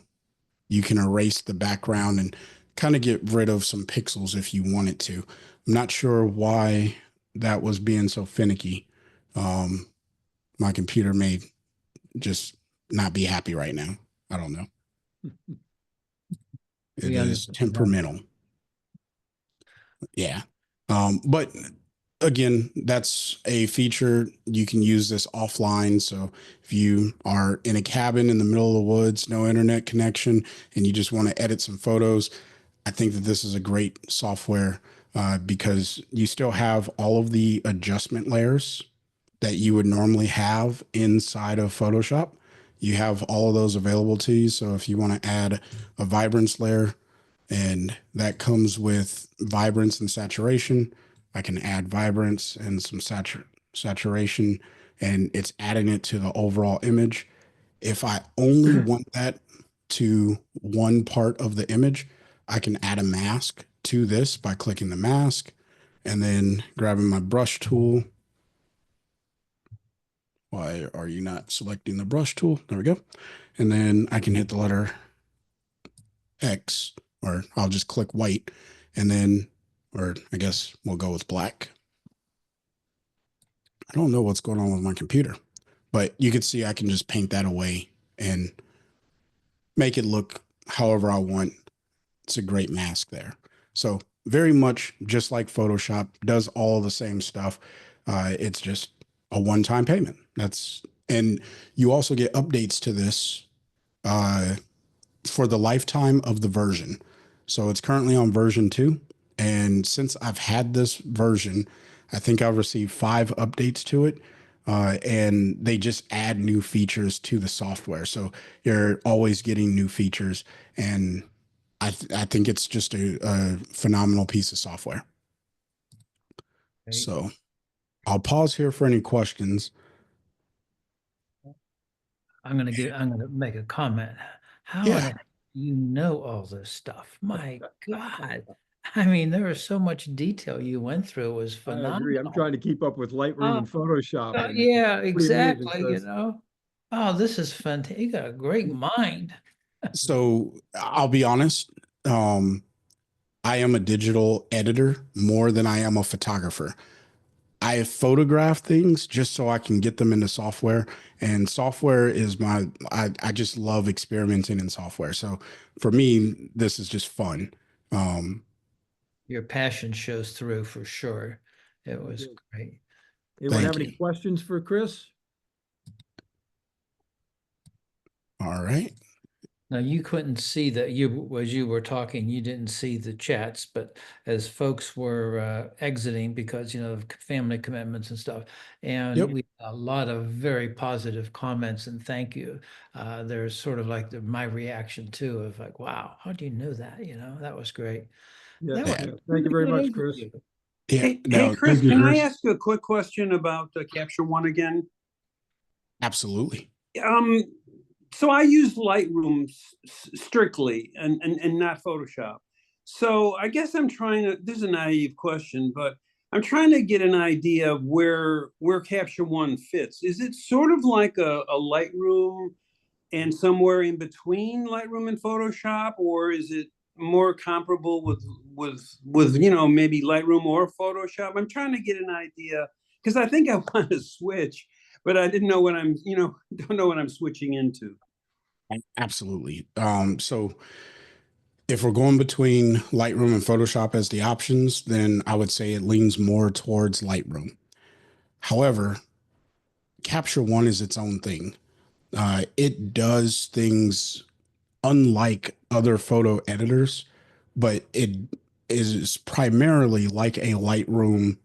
you can erase the background and kind of get rid of some pixels if you wanted to. I'm not sure why that was being so finicky. My computer may just not be happy right now. I don't know. It is temperamental. Yeah. But again, that's a feature. You can use this offline. So if you are in a cabin in the middle of the woods, no internet connection, and you just want to edit some photos, I think that this is a great software because you still have all of the adjustment layers that you would normally have inside of Photoshop. You have all of those available to you. So if you want to add a vibrance layer, and that comes with vibrance and saturation, I can add vibrance and some saturation, and it's adding it to the overall image. If I only want that to one part of the image, I can add a mask to this by clicking the mask and then grabbing my brush tool. Why are you not selecting the brush tool? There we go. And then I can hit the letter X, or I'll just click white, and then, or I guess we'll go with black. I don't know what's going on with my computer, but you can see I can just paint that away and make it look however I want. It's a great mask there. So very much just like Photoshop, does all the same stuff. It's just a one-time payment. And you also get updates to this for the lifetime of the version. So it's currently on version 2. And since I've had this version, I think I've received 5 updates to it. And they just add new features to the software. So you're always getting new features. And I think it's just a phenomenal piece of software. Okay. So I'll pause here for any questions. I'm gonna make a comment. How Yeah. on earth do you know all this stuff? My God. I mean, there was so much detail you went through. It was I agree. phenomenal. I'm trying to keep up with Lightroom and Photoshop. and Yeah, it's pretty amazing, exactly, Chris. Oh, this is fantastic. You got a great mind. So I'll be honest. I am a digital editor more than I am a photographer. I photograph things just so I can get them into software, and software is I just love experimenting in software. So for me, this is just fun. Your passion shows through for sure. It was great. Anyone have Thank any you. questions for Chris? All right. Now you couldn't see that as you were talking, you didn't see the chats, but as folks were exiting because of family commitments and stuff, and Yep. we a lot of very positive comments and thank you. There's sort of like my reaction too of like, wow, how do you know that? That was great. Yeah. That was Yeah. a Thank you very really much, good Chris. overview. Yeah. Hey, No, Chris, thank you, can I Chris. ask you a quick question about Capture One again? absolutely. Um, so I use Lightroom strictly and not Photoshop. So I guess I'm trying to, this is a naive question, but I'm trying to get an idea of where Capture One fits. Is it sort of like a Lightroom and somewhere in between Lightroom and Photoshop, or is it more comparable with maybe Lightroom or Photoshop? I'm trying to get an idea because I think I want to switch, but I didn't know what I'm don't know what I'm switching into. Absolutely. So if we're going between Lightroom and Photoshop as the options, then I would say it leans more towards Lightroom. However, Capture One is its own thing. It does things unlike other photo editors, but it is primarily like a Lightroom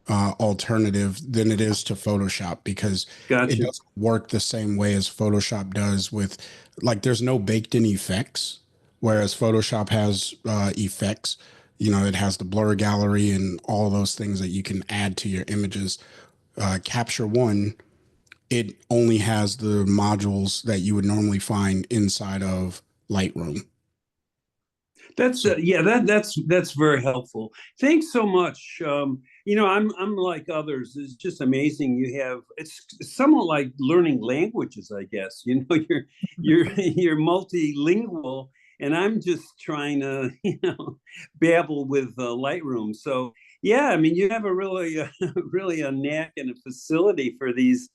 alternative than it is to Photoshop, because it Gotcha. doesn't work the same way as Photoshop does with, like, there's no baked in effects, whereas Photoshop has effects. It has the blur gallery and all those things that you can add to your images. Capture One, it only has the modules that you would normally find inside of Lightroom. That's So yeah, that's very helpful. Thanks so much. I'm like others. It's just amazing. It's somewhat like learning languages, I guess. You're multilingual, and I'm just trying to babble with Lightroom. So yeah, I mean, you have a really really a knack and a facility for these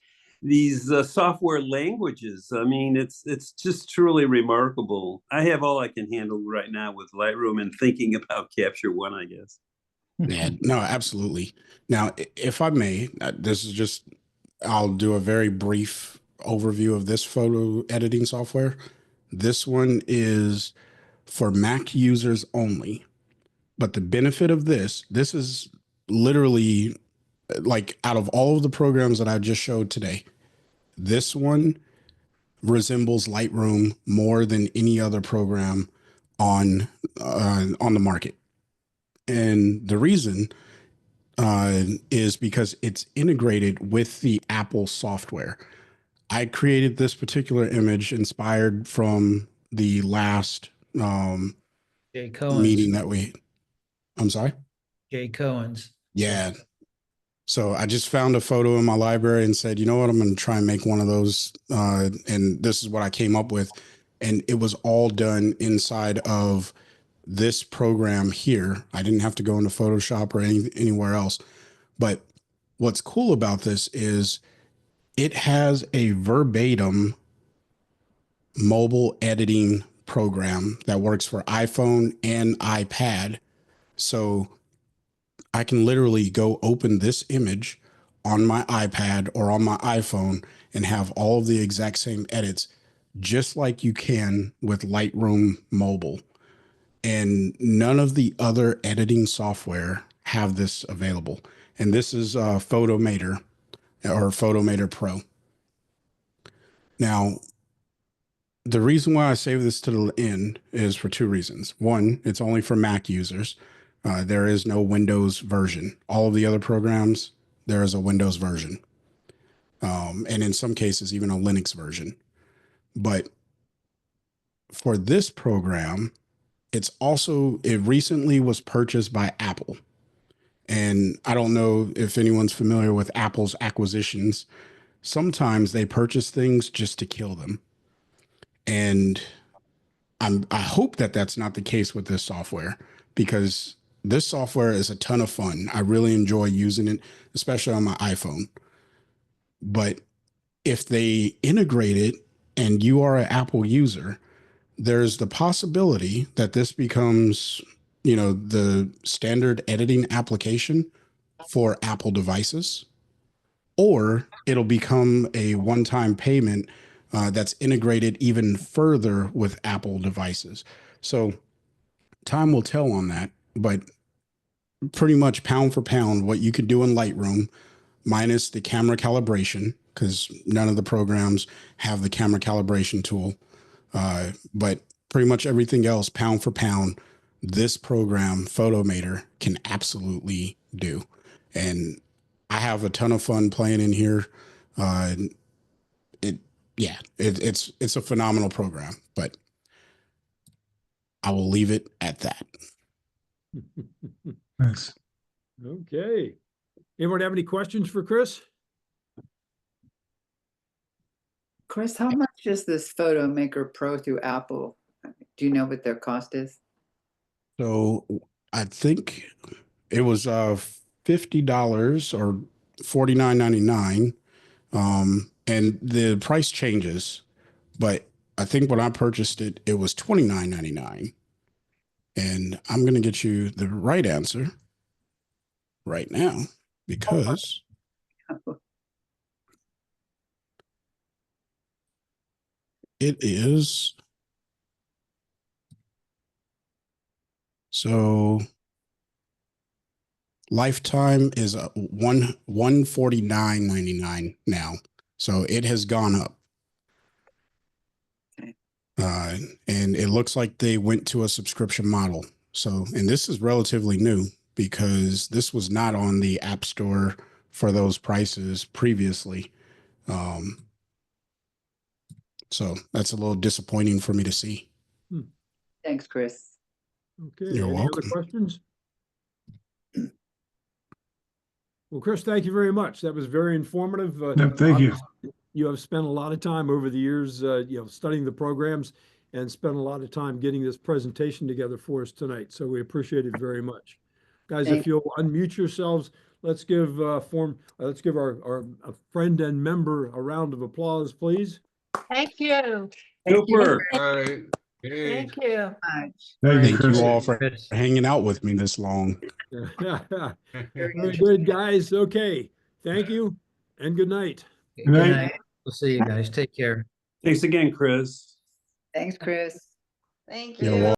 software languages. I mean, it's just truly remarkable. I have all I can handle right now with Lightroom and thinking about Capture One, I guess. yeah, no, absolutely. Now, if I may, this is just, I'll do a very brief overview of this photo editing software. This one is for Mac users only. But the benefit of this is literally, like, out of all of the programs that I just showed today, this one resembles Lightroom more than any other program on the market. And the reason is because it's integrated with the Apple software. I created this particular image inspired from the last Jay Cohen's. meeting that I'm sorry? Jay Cohen's. Yeah. So I just found a photo in my library and said, you know what, I'm going to try and make one of those. And this is what I came up with. And it was all done inside of this program here. I didn't have to go into Photoshop or anywhere else. But what's cool about this is it has a verbatim mobile editing program that works for iPhone and iPad. So I can literally go open this image on my iPad or on my iPhone and have all of the exact same edits, just like you can with Lightroom mobile. And none of the other editing software have this available. And this is Photomator or Photomator Pro. Now, the reason why I save this to the end is for two reasons. One, it's only for Mac users. There is no Windows version. All of the other programs, there is a Windows version. And in some cases, even a Linux version. But for this program, it recently was purchased by Apple. And I don't know if anyone's familiar with Apple's acquisitions. Sometimes they purchase things just to kill them. And I hope that that's not the case with this software, because this software is a ton of fun. I really enjoy using it, especially on my iPhone. But if they integrate it and you are an Apple user, there's the possibility that this becomes, the standard editing application for Apple devices, or it'll become a one-time payment that's integrated even further with Apple devices. So time will tell on that, but pretty much pound for pound, what you could do in Lightroom, minus the camera calibration, because none of the programs have the camera calibration tool. But pretty much everything else, pound for pound, this program, Photomator, can absolutely do. And I have a ton of fun playing in here. It yeah, it's a phenomenal program, but I will leave it at that. Thanks. Okay. Anyone have any questions for Chris? Chris, how much is this Photo Maker Pro through Apple? Do you know what their cost is? So I think it was $50 or $49.99. And the price changes, but I think when I purchased it, it was $29.99. And I'm going to get you the right answer right now because it is. So lifetime is $149.99 now. So it has gone up. Okay. And it looks like they went to a subscription model. So, and this is relatively new because this was not on the App Store for those prices previously. So that's a little disappointing for me to see. Thanks, Chris. Okay. You're Any welcome. other questions? Well, Chris, thank you very much. That was very informative. Yep, thank you. You have spent a lot of time over the years, studying the programs and spent a lot of time getting this presentation together for us tonight. So we appreciate it very much. Guys, if you'll unmute yourselves, let's give our friend and member a round of applause, please. Thank you. Super. All right. Thank you. Thank you, Thank Chris. you all for hanging out with me this long. Very good, guys. Okay. Thank you and good night. Good night. We'll see you guys. Take care. Thanks again, Chris. Thanks, Chris. Thank You're you. welcome.